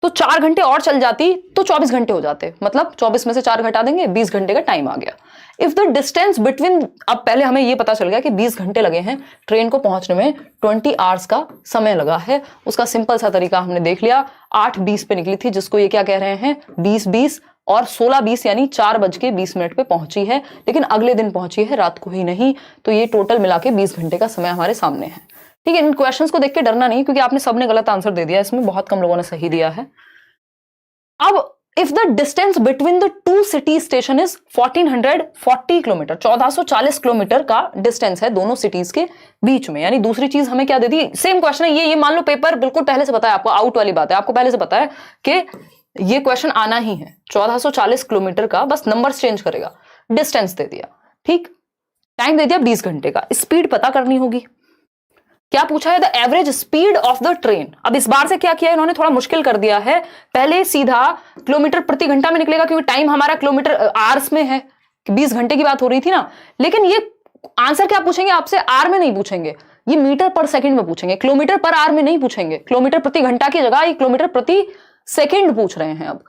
[SPEAKER 1] तो 4 घंटे और चल जाती तो 24 घंटे हो जाते। मतलब 24 में से 4 घटा देंगे, 20 घंटे का टाइम आ गया। इफ द डिस्टेंस बिटवीन, अब पहले हमें ये पता चल गया कि 20 घंटे लगे हैं ट्रेन को पहुंचने में, 20 आवर्स का समय लगा है। उसका सिंपल सा तरीका हमने देख लिया। 8:20 पे निकली थी, जिसको ये क्या कह रहे हैं 20:20, और 16:20 यानी 4:20 पे पहुंची है, लेकिन अगले दिन पहुंची है, रात को ही नहीं। तो ये टोटल मिला के 20 घंटे का समय हमारे सामने है। ठीक है, इन क्वेश्चंस को देख के डरना नहीं, क्योंकि आपने सबने गलत आंसर दे दिया, इसमें बहुत कम लोगों ने सही दिया है। अब if the distance between the 2 city station is 1440 kilometre, 1440 kilometre का डिस्टेंस है दोनों सिटीज के बीच में। यानी दूसरी चीज हमें क्या दे दी, सेम क्वेश्चन है ये मान लो पेपर बिल्कुल पहले से पता है आपको, आउट वाली बात है, आपको पहले से पता है कि ये क्वेश्चन आना ही है। 1440 किलोमीटर का, बस नंबर्स चेंज करेगा, डिस्टेंस दे दिया। ठीक, टाइम दे दिया 20 घंटे का, स्पीड पता करनी होगी। क्या पूछा है, the average speed of the train. अब इस बार से क्या किया इन्होंने, थोड़ा मुश्किल कर दिया है। पहले सीधा किलोमीटर प्रति घंटा में निकलेगा, क्योंकि टाइम हमारा किलोमीटर आवर्स में है, 20 घंटे की बात हो रही थी ना। लेकिन ये आंसर क्या पूछेंगे आपसे, आर में नहीं पूछेंगे, ये मीटर पर सेकंड में पूछेंगे, किलोमीटर पर आवर में नहीं पूछेंगे। किलोमीटर प्रति घंटा की जगह ये किलोमीटर प्रति सेकंड पूछ रहे हैं। अब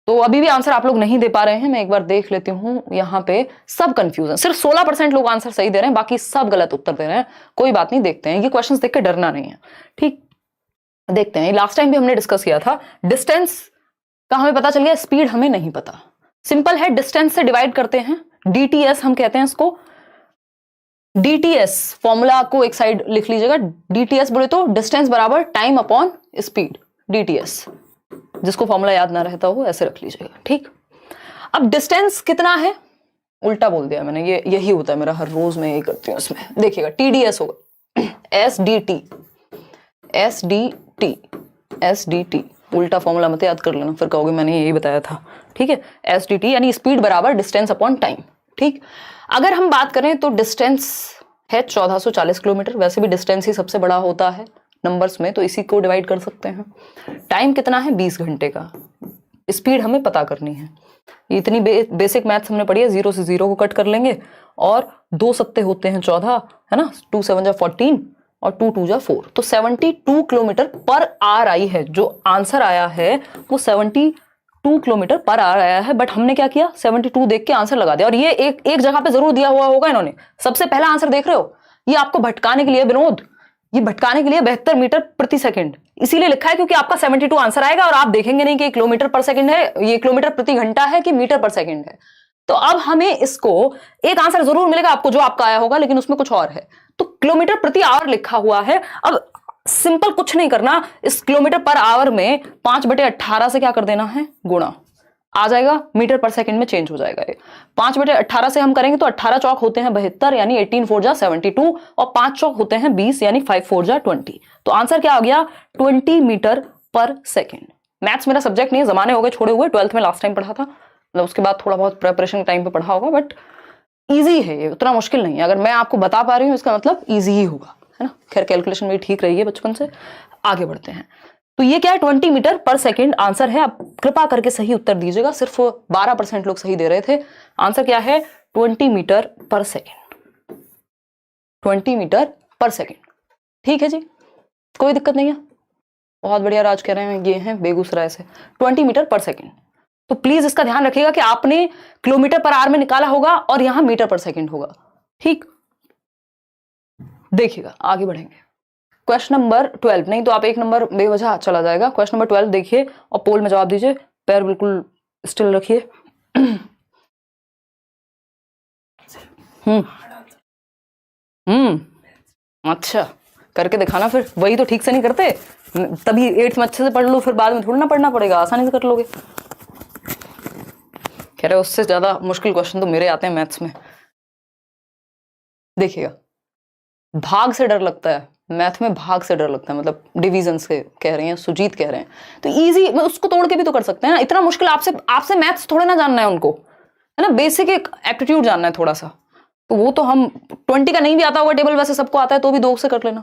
[SPEAKER 1] तो अभी भी आंसर आप लोग नहीं दे पा रहे हैं, मैं एक बार देख लेती हूं। यहाँ पे सब कंफ्यूजन, सिर्फ 16% लोग आंसर सही दे रहे हैं, बाकी सब गलत उत्तर दे रहे हैं। कोई बात नहीं, देखते हैं, ये क्वेश्चंस देख के डरना नहीं है। ठीक, देखते हैं। लास्ट टाइम भी हमने डिस्कस किया था, डिस्टेंस का हमें पता चल गया, स्पीड हमें नहीं पता। सिंपल है, डिस्टेंस से डिवाइड करते हैं, डीटीएस हम कहते हैं इसको। डीटीएस फॉर्मूला को एक साइड लिख लीजिएगा। डीटीएस बोले तो डिस्टेंस बराबर टाइम अपॉन स्पीड, डीटीएस। जिसको फॉर्मूला याद ना रहता हो ऐसे रख लीजिएगा। ठीक, अब डिस्टेंस कितना है, उल्टा बोल दिया मैंने, ये यही होता है मेरा, हर रोज मैं यही करती हूँ। इसमें देखिएगा टीडीएस होगा, एसडीटी, उल्टा फॉर्मूला मत याद कर लेना, फिर कहोगे मैंने यही बताया था। ठीक है, एसडीटी यानी स्पीड बराबर डिस्टेंस अपॉन टाइम। ठीक, अगर हम बात करें तो डिस्टेंस है 1440 किलोमीटर। वैसे भी डिस्टेंस ही सबसे बड़ा होता है नंबर्स में, तो इसी को डिवाइड कर सकते हैं। टाइम कितना है, 20 घंटे का। स्पीड हमें पता करनी है, इतनी बेसिक मैथ्स हमने पढ़ी है। 0 से 0 को कट कर लेंगे, और 2 सत्ते होते हैं 14, है ना, 2 7 जा 14 और 2 2 जा 4, तो 72 किलोमीटर पर आवर आई है। जो आंसर आया है वो 72 किलोमीटर पर आवर आया है। बट हमने क्या किया, 72 देख के आंसर लगा दिया, और ये एक जगह पे जरूर दिया हुआ होगा इन्होंने। सबसे पहला आंसर देख रहे हो, ये आपको भटकाने के लिए विनोद, ये भटकाने के लिए 72 मीटर प्रति सेकंड इसीलिए लिखा है, क्योंकि आपका 72 आंसर आएगा और आप देखेंगे नहीं कि किलोमीटर पर सेकंड है, ये किलोमीटर प्रति घंटा है कि मीटर पर सेकंड है। तो अब हमें इसको, एक आंसर जरूर मिलेगा आपको जो आपका आया होगा, लेकिन उसमें कुछ और है। तो किलोमीटर प्रति आवर लिखा हुआ है। अब सिंपल कुछ नहीं करना, इस किलोमीटर पर आवर में 5/18 से क्या कर देना है, गुणा, आ जाएगा, मीटर पर सेकंड में चेंज हो जाएगा। ये 5/18 से हम करेंगे तो 18 चौक होते हैं 72 यानी 18 4 जा 72, और 5 चौक होते हैं 20 यानी 5 4 जा 20। तो आंसर क्या आ गया, 20 मीटर पर सेकंड। मैथ्स मेरा सब्जेक्ट नहीं है, जमाने हो गए छोड़े हुए, 12th में लास्ट टाइम पढ़ा था, मतलब उसके बाद थोड़ा बहुत प्रेपरेशन टाइम पे पढ़ा होगा, बट ईजी है ये, उतना मुश्किल नहीं है। अगर मैं आपको बता पा रही हूँ इसका मतलब ईजी ही होगा। है ना। खैर कैलकुलेशन मेरी ठीक रही है बचपन से। आगे बढ़ते हैं। तो ये क्या है, 20 मीटर पर सेकेंड आंसर है। आप कृपा करके सही उत्तर दीजिएगा, सिर्फ 12% लोग सही दे रहे थे। आंसर क्या है, 20 मीटर पर सेकेंड, 20 मीटर पर सेकेंड। ठीक है जी, कोई दिक्कत नहीं है, बहुत बढ़िया। राज कह रहे हैं ये हैं बेगूसराय से, 20 मीटर पर सेकेंड। तो प्लीज इसका ध्यान रखिएगा कि आपने किलोमीटर पर आवर में निकाला होगा और यहां मीटर पर सेकेंड होगा। ठीक, देखिएगा आगे बढ़ेंगे। क्वेश्चन नंबर 12, नहीं तो आप एक नंबर बेवजह चला जाएगा। क्वेश्चन नंबर 12 देखिए और पोल में जवाब दीजिए। पैर बिल्कुल स्टिल रखिए। अच्छा, करके दिखाना फिर, वही तो ठीक से नहीं करते, तभी 8th में अच्छे से पढ़ लो, फिर बाद में थोड़ा ना पढ़ना पड़ेगा, आसानी से कर लोगे। कह रहे उससे ज्यादा मुश्किल क्वेश्चन तो मेरे आते हैं मैथ्स में। देखिएगा, भाग से डर लगता है मैथ में, भाग से डर लगता है, मतलब डिवीजन से कह रहे हैं, सुजीत कह रहे हैं। तो इजी, उसको तोड़ के भी तो कर सकते हैं ना। इतना मुश्किल आपसे मैथ्स थोड़े ना जानना है उनको, है ना। बेसिक एक एप्टीट्यूड जानना है थोड़ा सा, तो वो तो हम 20 का नहीं भी आता होगा टेबल, वैसे सबको आता है, तो भी 2 से कर लेना।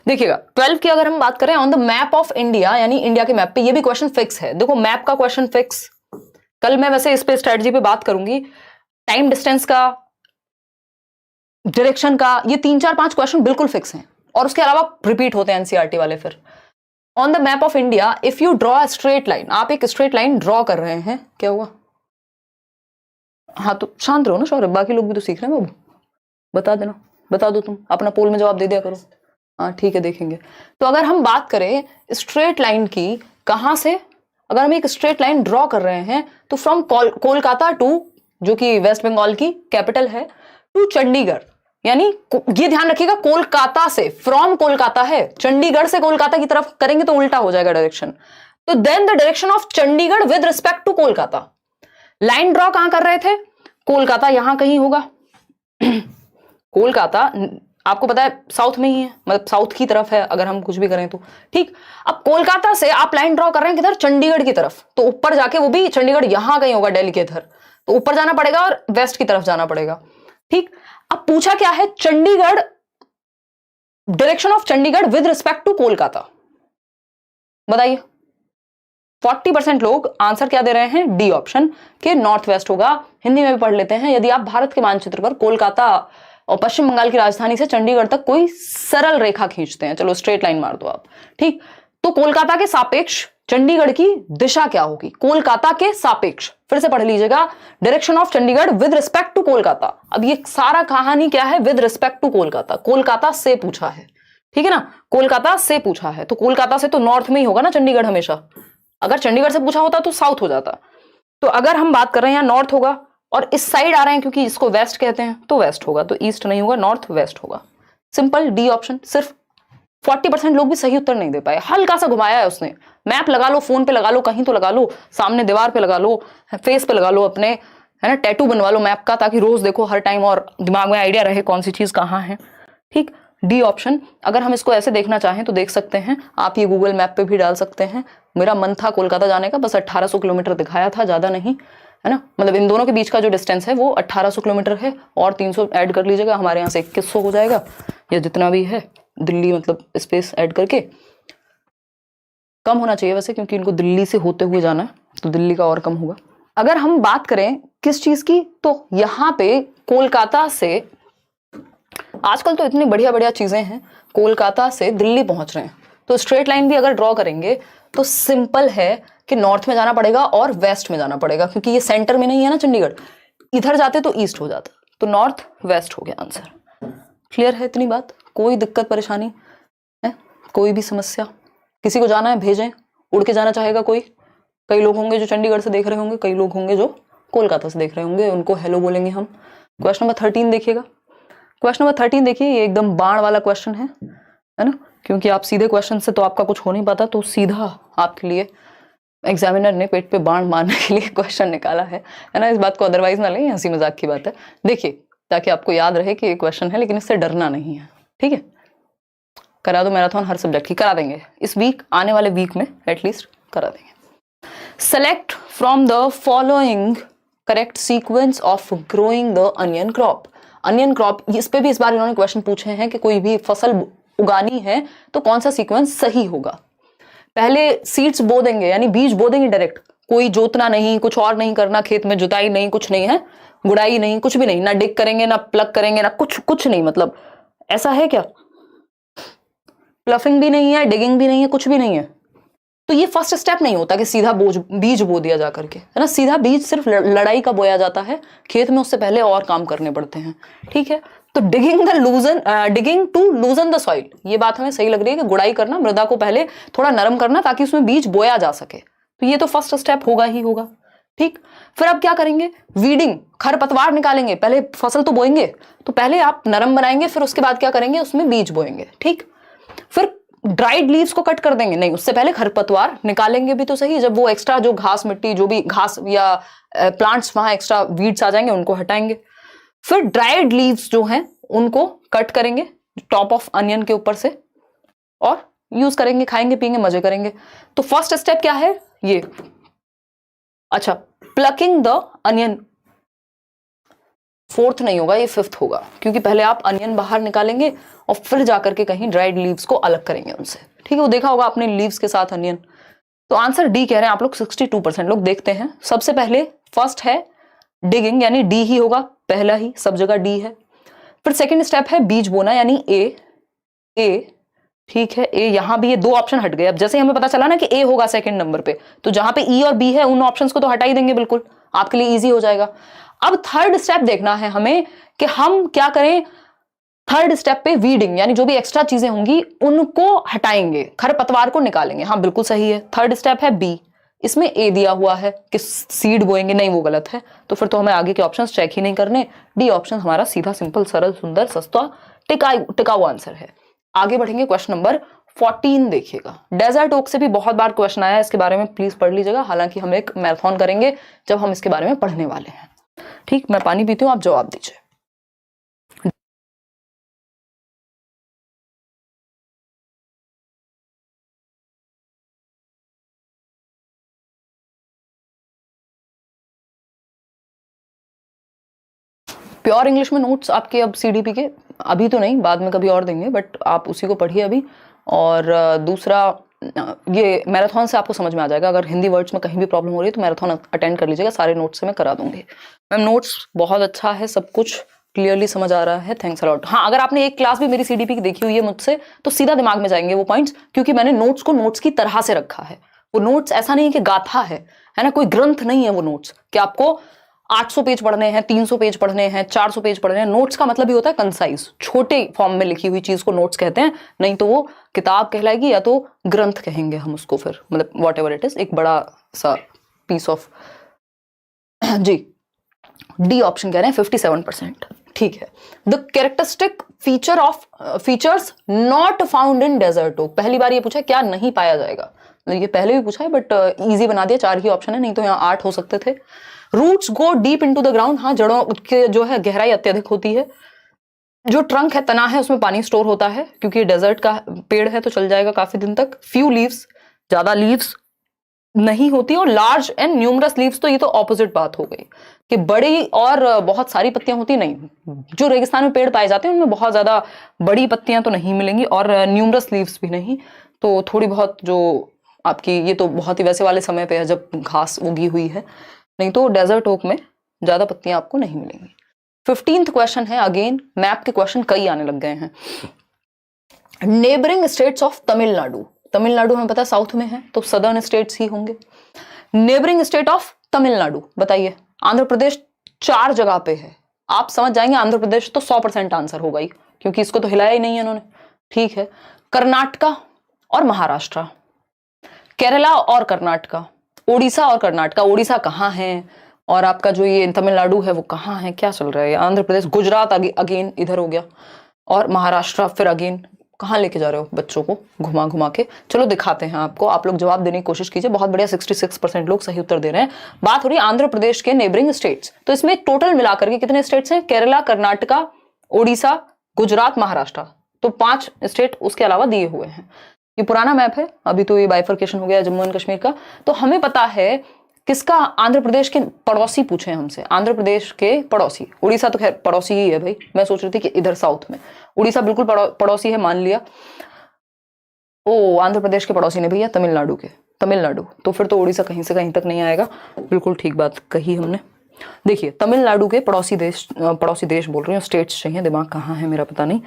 [SPEAKER 1] देखिएगा 12 की अगर हम बात करें, on the map of India, यानी इंडिया के मैप पे, ये भी क्वेश्चन फिक्स है। देखो मैप का क्वेश्चन फिक्स, कल मैं वैसे इस पे स्ट्रेटजी पे बात करूंगी, टाइम डिस्टेंस का, डायरेक्शन का, ये 3 4 5 क्वेश्चन बिल्कुल फिक्स हैं, और उसके अलावा रिपीट होते हैं एनसीईआरटी वाले। फिर on the map of India, if you draw a straight line, आप एक स्ट्रेट लाइन ड्रॉ कर रहे हैं, क्या हुआ? हाँ तो शांत रहो ना सौरभ, बाकी लोग भी तो सीख रहे हैं बाबू, बता देना, बता दो, तुम अपना पोल में जवाब दे दिया करो। हाँ ठीक है, देखेंगे। तो अगर हम बात करें स्ट्रेट लाइन की, कहां से, अगर हम एक स्ट्रेट लाइन ड्रॉ कर रहे हैं, तो फ्रॉम कोलकाता टू, जो कि वेस्ट बंगाल की कैपिटल है, टू चंडीगढ़, यानी ये ध्यान रखिएगा कोलकाता से, फ्रॉम कोलकाता है, चंडीगढ़ से कोलकाता की तरफ करेंगे तो उल्टा हो जाएगा डायरेक्शन। तो then the direction of Chandigarh with respect to Kolkata, line draw कहां कर रहे थे, कोलकाता यहां कहीं होगा। कोलकाता आपको पता है साउथ में ही है, मतलब साउथ की तरफ है अगर हम कुछ भी करें तो। ठीक, अब कोलकाता से आप लाइन ड्रॉ कर रहे हैं किधर, चंडीगढ़ की तरफ, तो ऊपर जाके वो भी चंडीगढ़ यहां कहीं होगा, दिल्ली के इधर, तो ऊपर जाना पड़ेगा और वेस्ट की तरफ जाना पड़ेगा। ठीक, अब पूछा क्या है, Chandigarh, direction of Chandigarh with respect to Kolkata, बताइए। 40% लोग आंसर क्या दे रहे हैं, डी ऑप्शन के नॉर्थ वेस्ट होगा। हिंदी में भी पढ़ लेते हैं, यदि आप भारत के मानचित्र पर कोलकाता और पश्चिम बंगाल की राजधानी से चंडीगढ़ तक कोई सरल रेखा खींचते हैं, चलो स्ट्रेट लाइन मार दो आप, ठीक, तो कोलकाता के सापेक्ष चंडीगढ़ की दिशा क्या होगी, कोलकाता के सापेक्ष, फिर से पढ़ लीजिएगा, direction of Chandigarh with respect to Kolkata. अब ये सारा कहानी क्या है, with respect to Kolkata, Kolkata से पूछा है, ठीक है ना, कोलकाता से पूछा है, तो कोलकाता से तो नॉर्थ में ही होगा ना चंडीगढ़ हमेशा, अगर चंडीगढ़ से पूछा होता तो साउथ हो जाता। तो अगर हम बात कर रहे हैं यहाँ नॉर्थ होगा, और इस साइड आ रहे हैं क्योंकि इसको वेस्ट कहते हैं, तो वेस्ट होगा, तो ईस्ट नहीं होगा, नॉर्थ वेस्ट होगा, सिंपल, डी ऑप्शन। सिर्फ 40% लोग भी सही उत्तर नहीं दे पाए, हल्का सा घुमाया है उसने। मैप लगा लो, फोन पे लगा लो, कहीं तो लगा लो, सामने दीवार पे लगा लो, फेस पे लगा लो अपने, है ना, टैटू बनवा लो मैप का, ताकि रोज देखो हर टाइम और दिमाग में आइडिया रहे कौन सी चीज कहाँ है। ठीक, डी ऑप्शन। अगर हम इसको ऐसे देखना चाहें तो देख सकते हैं, आप ये गूगल मैप पे भी डाल सकते हैं। मेरा मन था कोलकाता जाने का, बस 1800 किलोमीटर दिखाया था, ज्यादा नहीं, है ना, मतलब इन दोनों के बीच का जो डिस्टेंस है वो 1800 किलोमीटर है, और 300 ऐड कर लीजिएगा, हमारे यहाँ से 2100 हो जाएगा, या जितना भी है दिल्ली, मतलब स्पेस ऐड करके, कम होना चाहिए वैसे, क्योंकि इनको दिल्ली से होते हुए जाना है, तो दिल्ली का और कम होगा। अगर हम बात करें किस चीज की, तो यहाँ पे कोलकाता से, आजकल तो इतनी बढ़िया बढ़िया चीजें हैं, कोलकाता से दिल्ली पहुंच रहे हैं, तो स्ट्रेट लाइन भी अगर ड्रॉ करेंगे तो सिंपल है कि नॉर्थ में जाना पड़ेगा और वेस्ट में जाना पड़ेगा, क्योंकि ये सेंटर में नहीं है ना चंडीगढ़, इधर जाते तो ईस्ट हो जाता, तो नॉर्थ वेस्ट हो गया आंसर। क्लियर है इतनी बात, कोई दिक्कत परेशानी है, कोई भी समस्या, किसी को जाना है भेजें, उड़ के जाना चाहेगा कोई, कई लोग होंगे जो चंडीगढ़ से देख रहे होंगे, कई लोग होंगे जो कोलकाता से देख रहे होंगे, उनको हेलो बोलेंगे हम। क्वेश्चन नंबर 13 देखिएगा, क्वेश्चन नंबर 13 देखिए, ये एकदम बाण वाला क्वेश्चन है ना, क्योंकि आप सीधे क्वेश्चन से तो आपका कुछ हो नहीं पाता, तो सीधा आपके लिए एग्जामिनर ने पेट पे बाण मारने के लिए क्वेश्चन निकाला है ना, इस बात को अदरवाइज ना लें, हंसी मजाक की बात है। देखिए, ताकि आपको याद रहे कि ये क्वेश्चन है, लेकिन इससे डरना नहीं है, ठीक है। करा दो मैराथन हर सब्जेक्ट की, करा देंगे इस वीक, आने वाले वीक में एटलीस्ट करा देंगे। Select from the following correct sequence of growing the onion crop. Onion crop, इस पे भी इस बार इन्होंने क्वेश्चन पूछे हैं कि कोई भी फसल उगानी है तो कौन सा सीक्वेंस सही होगा। पहले सीड्स बो देंगे, यानी बीज बो देंगे डायरेक्ट, कोई जोतना नहीं, कुछ और नहीं करना, खेत में जुताई नहीं, कुछ नहीं है, गुड़ाई नहीं, कुछ भी नहीं, ना डिग करेंगे, ना प्लग करेंगे, ना कुछ नहीं, मतलब ऐसा है क्या, प्लफिंग भी नहीं है, डिगिंग भी नहीं है, कुछ भी नहीं है। तो ये फर्स्ट स्टेप नहीं होता कि सीधा बीज बो दिया जा करके, है ना। सीधा बीज सिर्फ लड़ाई का बोया जाता है खेत में, उससे पहले और काम करने पड़ते हैं, ठीक है। तो digging to loosen the soil, ये बात हमें सही लग रही है कि गुड़ाई करना, मृदा को पहले थोड़ा नरम करना ताकि उसमें बीज बोया जा सके। तो ये तो फर्स्ट स्टेप होगा ही होगा, ठीक। फिर अब क्या करेंगे, वीडिंग, खरपतवार निकालेंगे। पहले फसल तो बोएंगे, तो पहले आप नरम बनाएंगे, फिर उसके बाद क्या करेंगे, उसमें बीज बोएंगे, ठीक। फिर ड्राइड लीव्स को कट कर देंगे, नहीं, उससे पहले खरपतवार निकालेंगे भी तो सही। जब वो एक्स्ट्रा जो घास मिट्टी, जो भी घास या प्लांट्स वहां एक्स्ट्रा वीड्स आ जाएंगे, उनको हटाएंगे। फिर ड्राइड लीव्स जो हैं उनको कट करेंगे टॉप ऑफ अनियन के ऊपर से, और यूज करेंगे, खाएंगे, पिएंगे, मजे करेंगे। तो फर्स्ट स्टेप क्या है ये, अच्छा, प्लकिंग द अनियन। फोर्थ नहीं होगा, ये फिफ्थ होगा, क्योंकि पहले आप अनियन बाहर निकालेंगे और फिर जाकर के कहीं ड्राइड लीव्स को अलग करेंगे उनसे, ठीक है। वो देखा होगा आपने लीव्स के साथ अनियन। तो आंसर डी कह रहे हैं आप लोग, 62% लोग। देखते हैं, सबसे पहले फर्स्ट है डिगिंग, यानी डी ही होगा, पहला ही, सब जगह डी है। फिर सेकेंड स्टेप है बीज बोना, यानी ए, ठीक है, ए। यहां भी ये दो ऑप्शन हट गए। अब जैसे हमें पता चला ना कि ए होगा सेकंड नंबर पे, तो जहां पे ई और बी है उन ऑप्शंस को तो हटा ही देंगे, बिल्कुल आपके लिए इजी हो जाएगा। अब थर्ड स्टेप देखना है हमें कि हम क्या करें। थर्ड स्टेप पे वीडिंग, यानी जो भी एक्स्ट्रा चीजें होंगी उनको हटाएंगे, खरपतवार को निकालेंगे। हाँ बिल्कुल सही है। थर्ड स्टेप है बी, इसमें ए दिया हुआ है कि सीड बोएंगे, नहीं वो गलत है। तो फिर तो हमें आगे के ऑप्शंस चेक ही नहीं करने, डी ऑप्शन हमारा सीधा, सिंपल, सरल, सुंदर, सस्ता, टिकाऊ आंसर है। आगे बढ़ेंगे, क्वेश्चन नंबर 14 देखिएगा। डेजर्ट ओक से भी बहुत बार क्वेश्चन आया है, इसके बारे में प्लीज पढ़ लीजिएगा। हालांकि हम एक मैराथन करेंगे जब हम इसके बारे में पढ़ने वाले हैं, ठीक। मैं पानी पीती हूँ, आप जवाब दीजिए। प्योर इंग्लिश में नोट्स आपके अब सीडीपी के, अभी तो नहीं, बाद में कभी और देंगे, बट आप उसी को पढ़िए अभी। और दूसरा, ये मैराथन से आपको समझ में आ जाएगा। अगर हिंदी वर्ड्स में कहीं भी प्रॉब्लम हो रही है तो मैराथन अटेंड कर लीजिएगा, सारे नोट्स से मैं करा दूंगी। मैम नोट्स बहुत अच्छा है, सब कुछ क्लियरली समझ आ रहा है, थैंक्स अलॉट। हाँ, अगर आपने एक क्लास भी मेरी सीडीपी की देखी हुई है मुझसे, तो सीधा दिमाग में जाएंगे वो पॉइंट्स, क्योंकि मैंने नोट्स को नोट्स की तरह से रखा है। वो नोट्स ऐसा नहीं कि गाथा है ना, कोई ग्रंथ नहीं है वो नोट्स कि आपको 800 पेज पढ़ने हैं, 300 पेज पढ़ने हैं, 400 पेज पढ़ने हैं। नोट्स का मतलब ही होता है कंसाइज, छोटे फॉर्म में लिखी हुई चीज को नोट्स कहते हैं। नहीं तो वो किताब कहलाएगी या तो ग्रंथ कहेंगे हम उसको, फिर मतलब वॉट एवर इट इज, एक बड़ा सा पीस ऑफ। जी, डी ऑप्शन कह रहे हैं 57%, ठीक है। The characteristic features not found in desert oak. पहली बार ये पूछा क्या नहीं पाया जाएगा, ये पहले भी पूछा है बट इजी बना दिया, 4 ही ऑप्शन है, नहीं तो यहाँ 8 हो सकते थे। Roots go deep into the ground, हाँ जड़ों के जो है गहराई अत्यधिक होती है। जो ट्रंक है, तना है, उसमें पानी स्टोर होता है, क्योंकि डेजर्ट का पेड़ है तो चल जाएगा काफी दिन तक। फ्यू लीव्स, ज्यादा लीव्स नहीं होती, और लार्ज एंड न्यूमरस लीव्स, तो ये तो ऑपोजिट बात हो गई कि बड़ी और बहुत सारी पत्तियां होती नहीं। जो रेगिस्तान में पेड़ पाए जाते हैं उनमें बहुत ज्यादा बड़ी पत्तियां तो नहीं मिलेंगी, और न्यूमरस लीव्स भी नहीं। तो थोड़ी बहुत जो आपकी, ये तो बहुत ही वैसे वाले समय पे है जब घास उगी हुई है, नहीं तो डेजर्ट ओक में ज्यादा पत्तियां आपको नहीं मिलेंगी। 15th क्वेश्चन है, अगेन मैप के क्वेश्चन कई आने लग गए हैं। Neighbouring states of Tamil Nadu, Tamil Nadu हमें पता है साउथ में है, तो सदर्न स्टेट्स ही होंगे। नेबरिंग स्टेट ऑफ तमिलनाडु बताइए। आंध्र प्रदेश 4 जगह पे है, आप समझ जाएंगे आंध्र प्रदेश तो 100% आंसर होगा ही, क्योंकि इसको तो हिलाया ही नहीं है इन्होंने, ठीक है। कर्नाटका और महाराष्ट्र, केरला और कर्नाटका, ओडिशा और कर्नाटका। ओडिशा कहाँ है, और आपका जो ये तमिलनाडु है वो कहाँ है, क्या चल रहा है। आंध्र प्रदेश, गुजरात अगेन इधर हो गया, और महाराष्ट्र फिर अगेन। कहाँ लेके जा रहे हो बच्चों को घुमा घुमा के। चलो दिखाते हैं आपको, आप लोग जवाब देने की कोशिश कीजिए। बहुत बढ़िया, 66% लोग सही उत्तर दे रहे हैं। बात हो रही है आंध्र प्रदेश के नेबरिंग स्टेट्स, तो इसमें टोटल मिलाकर के कितने स्टेट्स हैं, केरला, कर्नाटका, ओडिशा, गुजरात, महाराष्ट्र, तो 5 स्टेट उसके अलावा दिए हुए हैं। ये पुराना मैप है, अभी तो ये बाइफर्केशन हो गया जम्मू एंड कश्मीर का। तो हमें पता है किसका, आंध्र प्रदेश के पड़ोसी पूछे हमसे, आंध्र प्रदेश के पड़ोसी। उड़ीसा तो खैर पड़ोसी ही है भाई, मैं सोच रही थी कि इधर साउथ में। उड़ीसा बिल्कुल पड़ोसी है, मान लिया। ओ, आंध्र प्रदेश के पड़ोसी ने भैया, तमिलनाडु के, तमिलनाडु, तो फिर तो उड़ीसा कहीं से कहीं तक नहीं आएगा। बिल्कुल ठीक बात कही हमने। देखिए, तमिलनाडु के पड़ोसी देश बोल रही हूँ, स्टेट्स चाहिए, दिमाग कहाँ है मेरा पता नहीं।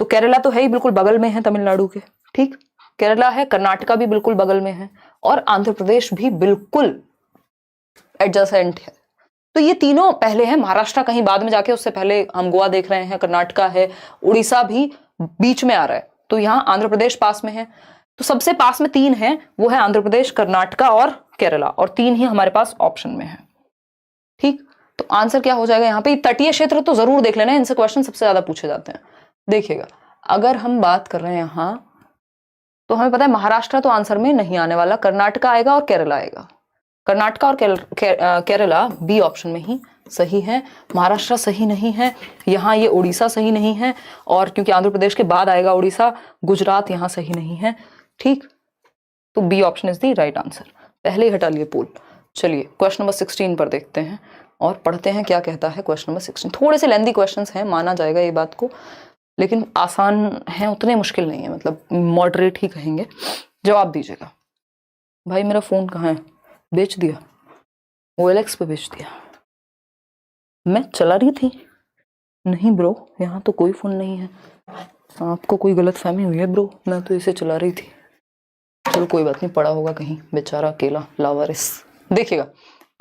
[SPEAKER 1] तो केरला तो है ही, बिल्कुल बगल में है तमिलनाडु के, ठीक, केरला है, कर्नाटका भी बिल्कुल बगल में है, और आंध्र प्रदेश भी बिल्कुल एडजेसेंट है। तो ये तीनों पहले हैं, महाराष्ट्र कहीं बाद में जाके, उससे पहले हम गोवा देख रहे हैं, कर्नाटका है, उड़ीसा भी बीच में आ रहा है, तो यहाँ आंध्र प्रदेश पास में है। तो सबसे पास में तीन है, वो है आंध्र प्रदेश, कर्नाटका और केरला, और तीन ही हमारे पास ऑप्शन में है, ठीक। तो आंसर क्या हो जाएगा यहाँ पे? तटीय क्षेत्र तो जरूर देख लेना, इनसे क्वेश्चन सबसे ज्यादा पूछे जाते हैं। देखिएगा, अगर हम बात कर रहे हैं यहाँ, तो हमें पता है महाराष्ट्र तो आंसर में नहीं आने वाला, कर्नाटका आएगा और केरला आएगा। कर्नाटका और केरला बी ऑप्शन में ही सही है, महाराष्ट्र सही नहीं है, यहाँ ये उड़ीसा सही नहीं है, और क्योंकि आंध्र प्रदेश के बाद आएगा उड़ीसा, गुजरात यहाँ सही नहीं है, ठीक। तो B option is the right answer. पहले ही हटा लिए पोल। चलिए क्वेश्चन नंबर 16 पर देखते हैं और पढ़ते हैं क्या कहता है क्वेश्चन नंबर 16। थोड़े से लेंदी क्वेश्चंस हैं, माना जाएगा ये बात को, लेकिन आसान हैं, उतने मुश्किल नहीं है, मतलब मॉडरेट ही कहेंगे। जवाब दीजिएगा। भाई मेरा फोन कहाँ है? बेच दिया, OLX पे बेच दिया। मैं चला रही थी। नहीं ब्रो, यहाँ तो कोई फोन नहीं है, आपको कोई गलत फहमी हुई है ब्रो, मैं तो इसे चला रही थी। चलो कोई बात नहीं, पड़ा होगा कहीं, बेचारा अकेला लावारिस। देखिएगा,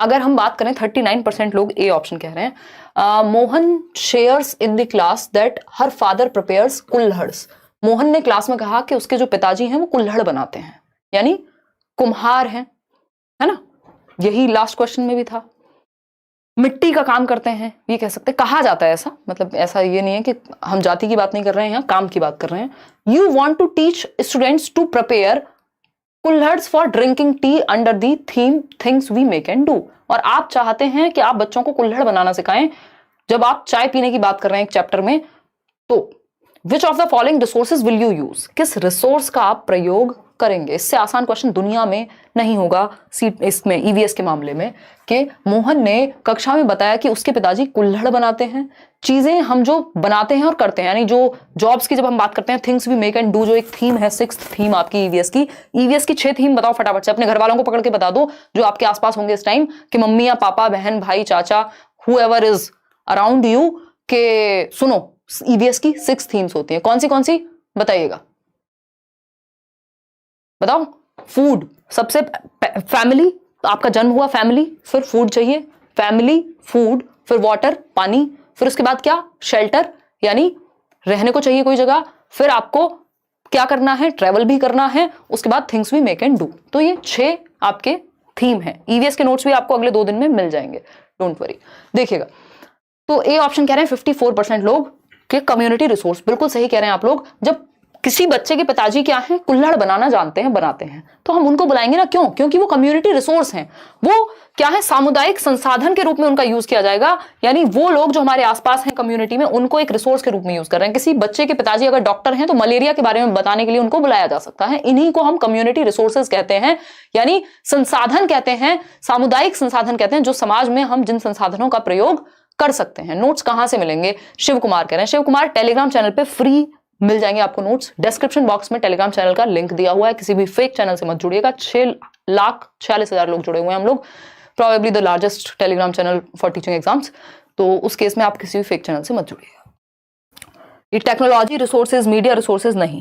[SPEAKER 1] अगर हम बात करें 39% लोग ए ऑप्शन कह रहे हैं। Mohan shares in the class that her father prepares kulhads. Mohan ने क्लास में कहा कि उसके जो पिताजी हैं वो कुल्हड़ बनाते हैं, यानी कुम्हार हैं, है ना। यही लास्ट क्वेश्चन में भी था। मिट्टी का काम करते हैं, ये कह सकते, कहा जाता है ऐसा, मतलब ऐसा ये नहीं है कि हम जाति की बात नहीं कर रहे हैं, यहाँ काम की बात कर रहे हैं। You want to teach students to prepare kulhads for drinking tea under the theme things we make and do. और आप चाहते हैं कि आप बच्चों को कुल्हड़ बनाना सिखाएं जब आप चाय पीने की बात कर रहे हैं एक चैप्टर में। तो विच of the following resources will you use, किस रिसोर्स का आप प्रयोग करेंगे। इससे आसान क्वेश्चन दुनिया में नहीं होगा इसमें ईवीएस के मामले में, कि मोहन ने कक्षा में बताया कि उसके पिताजी कुल्हड़ बनाते हैं। चीजें हम जो बनाते हैं और करते हैं, यानी जो जॉब्स की जब हम बात करते हैं, things we make and do जो एक थीम है, 6th थीम आपकी ईवीएस की 6 थीम बताओ फटाफट से। अपने घर वालों को पकड़ के बता दो जो आपके आसपास होंगे इस टाइम, कि मम्मी या पापा, बहन, भाई, चाचा, हुएवर इज अराउंड यू, के सुनो ईवीएस की 6 थीम्स होती हैं। कौन सी बताइएगा, बताओ। फूड सबसे, फैमिली, आपका जन्म हुआ फैमिली, फिर फूड चाहिए, फैमिली, फूड, फिर वाटर, पानी, फिर उसके बाद क्या, शेल्टर, यानी रहने को चाहिए कोई जगह, फिर आपको क्या करना है, ट्रेवल भी करना है, उसके बाद things we make and do. तो ये 6 आपके थीम है। ईवीएस के नोट्स भी आपको अगले 2 दिन में मिल जाएंगे, डोंट वरी। देखिएगा, तो ए ऑप्शन कह रहे हैं 54% लोग के कम्युनिटी रिसोर्स, बिल्कुल सही कह रहे हैं आप लोग। जब किसी बच्चे के पिताजी क्या हैं, कुल्हड़ बनाना जानते हैं, बनाते हैं, तो हम उनको बुलाएंगे ना, क्यों? क्योंकि वो कम्युनिटी रिसोर्स हैं, वो क्या है, सामुदायिक संसाधन के रूप में उनका यूज किया जाएगा। यानी वो लोग जो हमारे आसपास हैं कम्युनिटी में, उनको एक रिसोर्स के रूप में यूज कर रहे हैं। किसी बच्चे के पिताजी अगर डॉक्टर हैं तो मलेरिया के बारे में बताने के लिए उनको बुलाया जा सकता है। इन्हीं को हम कम्युनिटी रिसोर्सेज कहते हैं, यानी संसाधन कहते हैं, सामुदायिक संसाधन कहते हैं, जो समाज में हम जिन संसाधनों का प्रयोग कर सकते हैं। नोट्स कहां से मिलेंगे? शिव कुमार कह रहे हैं। शिव कुमार, टेलीग्राम चैनल पे फ्री मिल जाएंगे आपको नोट्स। डिस्क्रिप्शन बॉक्स में टेलीग्राम चैनल का लिंक दिया हुआ है, किसी भी फेक चैनल से मत जुड़िएगा। 6,46,000 लोग जुड़े हुए हैं हम लोग, probably the largest Telegram channel for teaching exams. तो उस केस में आप किसी भी फेक चैनल से मत जुड़िएगा। ये टेक्नोलॉजी रिसोर्सेज, मीडिया रिसोर्सेज नहीं।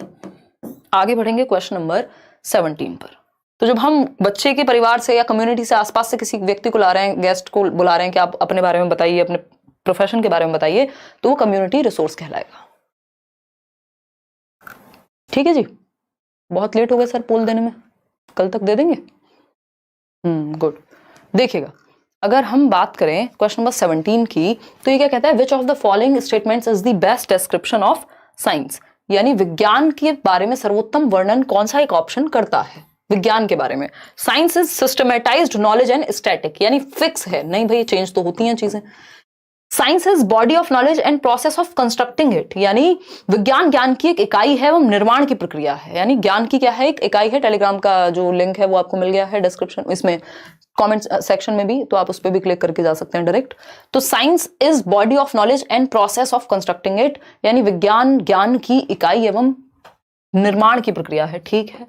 [SPEAKER 1] आगे बढ़ेंगे क्वेश्चन नंबर 17 पर। तो जब हम बच्चे के परिवार से या कम्युनिटी से, आसपास से किसी व्यक्ति को ला रहे हैं, गेस्ट को बुला रहे हैं कि आप अपने बारे में बताइए, अपने प्रोफेशन के बारे में बताइए, तो वो कम्युनिटी रिसोर्स कहलाएगा। ठीक है जी, बहुत लेट हो गए सर पोल देने में, कल तक दे देंगे। गुड। देखिएगा, अगर हम बात करें क्वेश्चन नंबर 17 की, तो ये क्या कहता है, which of the following statements is the best description of science, यानी विज्ञान के बारे में सर्वोत्तम वर्णन कौन सा एक ऑप्शन करता है विज्ञान के बारे में। Science is systematised knowledge and static, यानी फिक्स है, नहीं भाई चेंज तो होती हैं चीजें। Science is body of knowledge and process of constructing it, यानी विज्ञान ज्ञान की एक इकाई है एवं निर्माण की प्रक्रिया है। यानी ज्ञान की क्या है, एक इकाई है। टेलीग्राम का जो लिंक है वो आपको मिल गया है डिस्क्रिप्शन, इसमें कमेंट सेक्शन में भी, तो आप उस पर भी क्लिक करके जा सकते हैं डायरेक्ट। तो science is body of knowledge and process of constructing it, यानी विज्ञान ज्ञान की इकाई एवं निर्माण की प्रक्रिया है, ठीक है,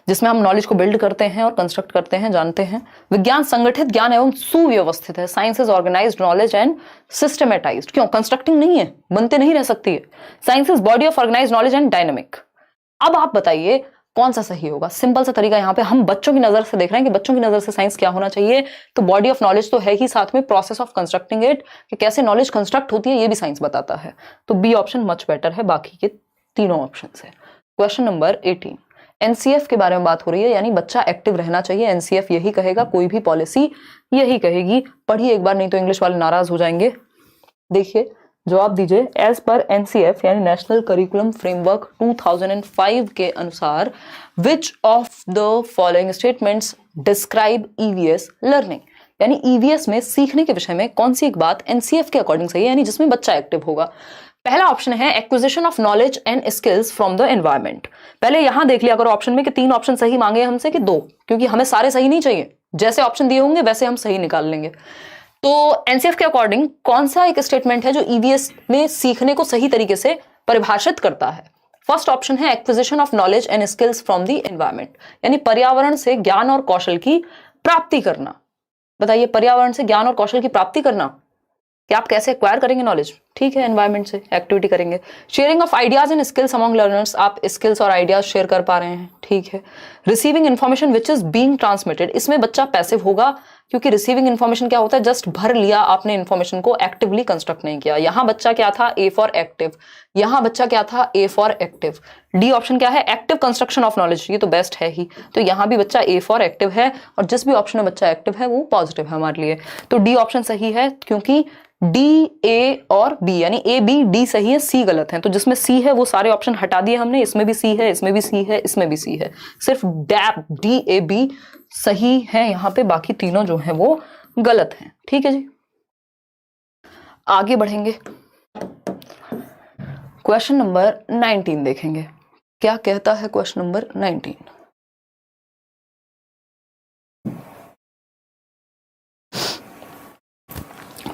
[SPEAKER 1] जिसमें हम नॉलेज को बिल्ड करते हैं और कंस्ट्रक्ट करते हैं, जानते हैं। विज्ञान संगठित ज्ञान एवं सुव्यवस्थित है। Science is organised knowledge and systematised. क्यों? कंस्ट्रक्टिंग नहीं है, बनते नहीं रह सकती है। Science is body of organised knowledge and dynamic. अब आप बताइए कौन सा सही होगा? सिंपल सा तरीका, यहाँ पे हम बच्चों की नजर से देख रहे हैं कि बच्चों की नजर से साइंस क्या होना चाहिए। तो बॉडी ऑफ नॉलेज तो है ही, साथ में प्रोसेस ऑफ कंस्ट्रक्टिंग इट, कि कैसे नॉलेज कंस्ट्रक्ट होती है, ये भी साइंस बताता है। तो बी ऑप्शन मच बेटर है बाकी के तीनों ऑप्शन से। क्वेश्चन नंबर 18, एनसीएफ के बारे में बात हो रही है, यानी बच्चा एक्टिव रहना चाहिए। एनसीएफ यही कहेगा, कोई भी पॉलिसी यही कहेगी। पढ़िए एक बार, नहीं तो इंग्लिश वाले नाराज हो जाएंगे। देखिए जवाब दीजिए। एज पर एनसीएफ यानी नेशनल करिकुलम फ्रेमवर्क 2005 के अनुसार विच of the following statements describe EVS learning, यानी ईवीएस में सीखने के विषय में कौन सी एक बात एनसीएफ के अकॉर्डिंग सही है, यानी जिसमें बच्चा एक्टिव होगा। पहला ऑप्शन है acquisition of knowledge and skills from the environment. पहले यहां देख लिया करो ऑप्शन में कि 3 ऑप्शन सही मांगे हमसे कि 2, क्योंकि हमें सारे सही नहीं चाहिए, जैसे ऑप्शन दिए होंगे वैसे हम सही निकाल लेंगे। तो एनसीएफ के अकॉर्डिंग कौन सा एक स्टेटमेंट है जो ईवीएस में सीखने को सही तरीके से परिभाषित करता है? फर्स्ट ऑप्शन है acquisition of knowledge and skills from the environment, यानी पर्यावरण से ज्ञान और कौशल की प्राप्ति करना। बताइए, पर्यावरण से ज्ञान और कौशल की प्राप्ति करना, कि आप कैसे एक्वायर करेंगे नॉलेज? ठीक है, एनवायरमेंट से एक्टिविटी करेंगे। Sharing of ideas and skills among learners, आप स्किल्स और आइडियाज शेयर कर पा रहे हैं, ठीक है। Receiving information which is being transmitted, इसमें बच्चा पैसिव होगा, क्योंकि रिसीविंग इन्फॉर्मेशन क्या होता है? जस्ट भर लिया आपने इन्फॉर्मेशन को, एक्टिवली कंस्ट्रक्ट नहीं किया। यहां बच्चा क्या था? A for active. यहां बच्चा क्या था? A for active. D option क्या है? एक्टिव कंस्ट्रक्शन ऑफ नॉलेज, ये तो बेस्ट है ही। तो यहां भी बच्चा ए फॉर एक्टिव है, और जिस भी ऑप्शन में बच्चा एक्टिव है वो पॉजिटिव है हमारे लिए। तो डी ऑप्शन सही है, क्योंकि डी, ए और बी, यानी ए बी डी सही है, सी गलत है। तो जिसमें सी है वो सारे ऑप्शन हटा दिए हमने, इसमें भी सी है, इसमें भी सी है, इसमें भी सी है, सिर्फ डैप डी ए बी सही है यहाँ पे, बाकी तीनों जो है वो गलत हैं। ठीक है जी, आगे बढ़ेंगे। क्वेश्चन नंबर 19 देखेंगे, क्या कहता है क्वेश्चन नंबर 19।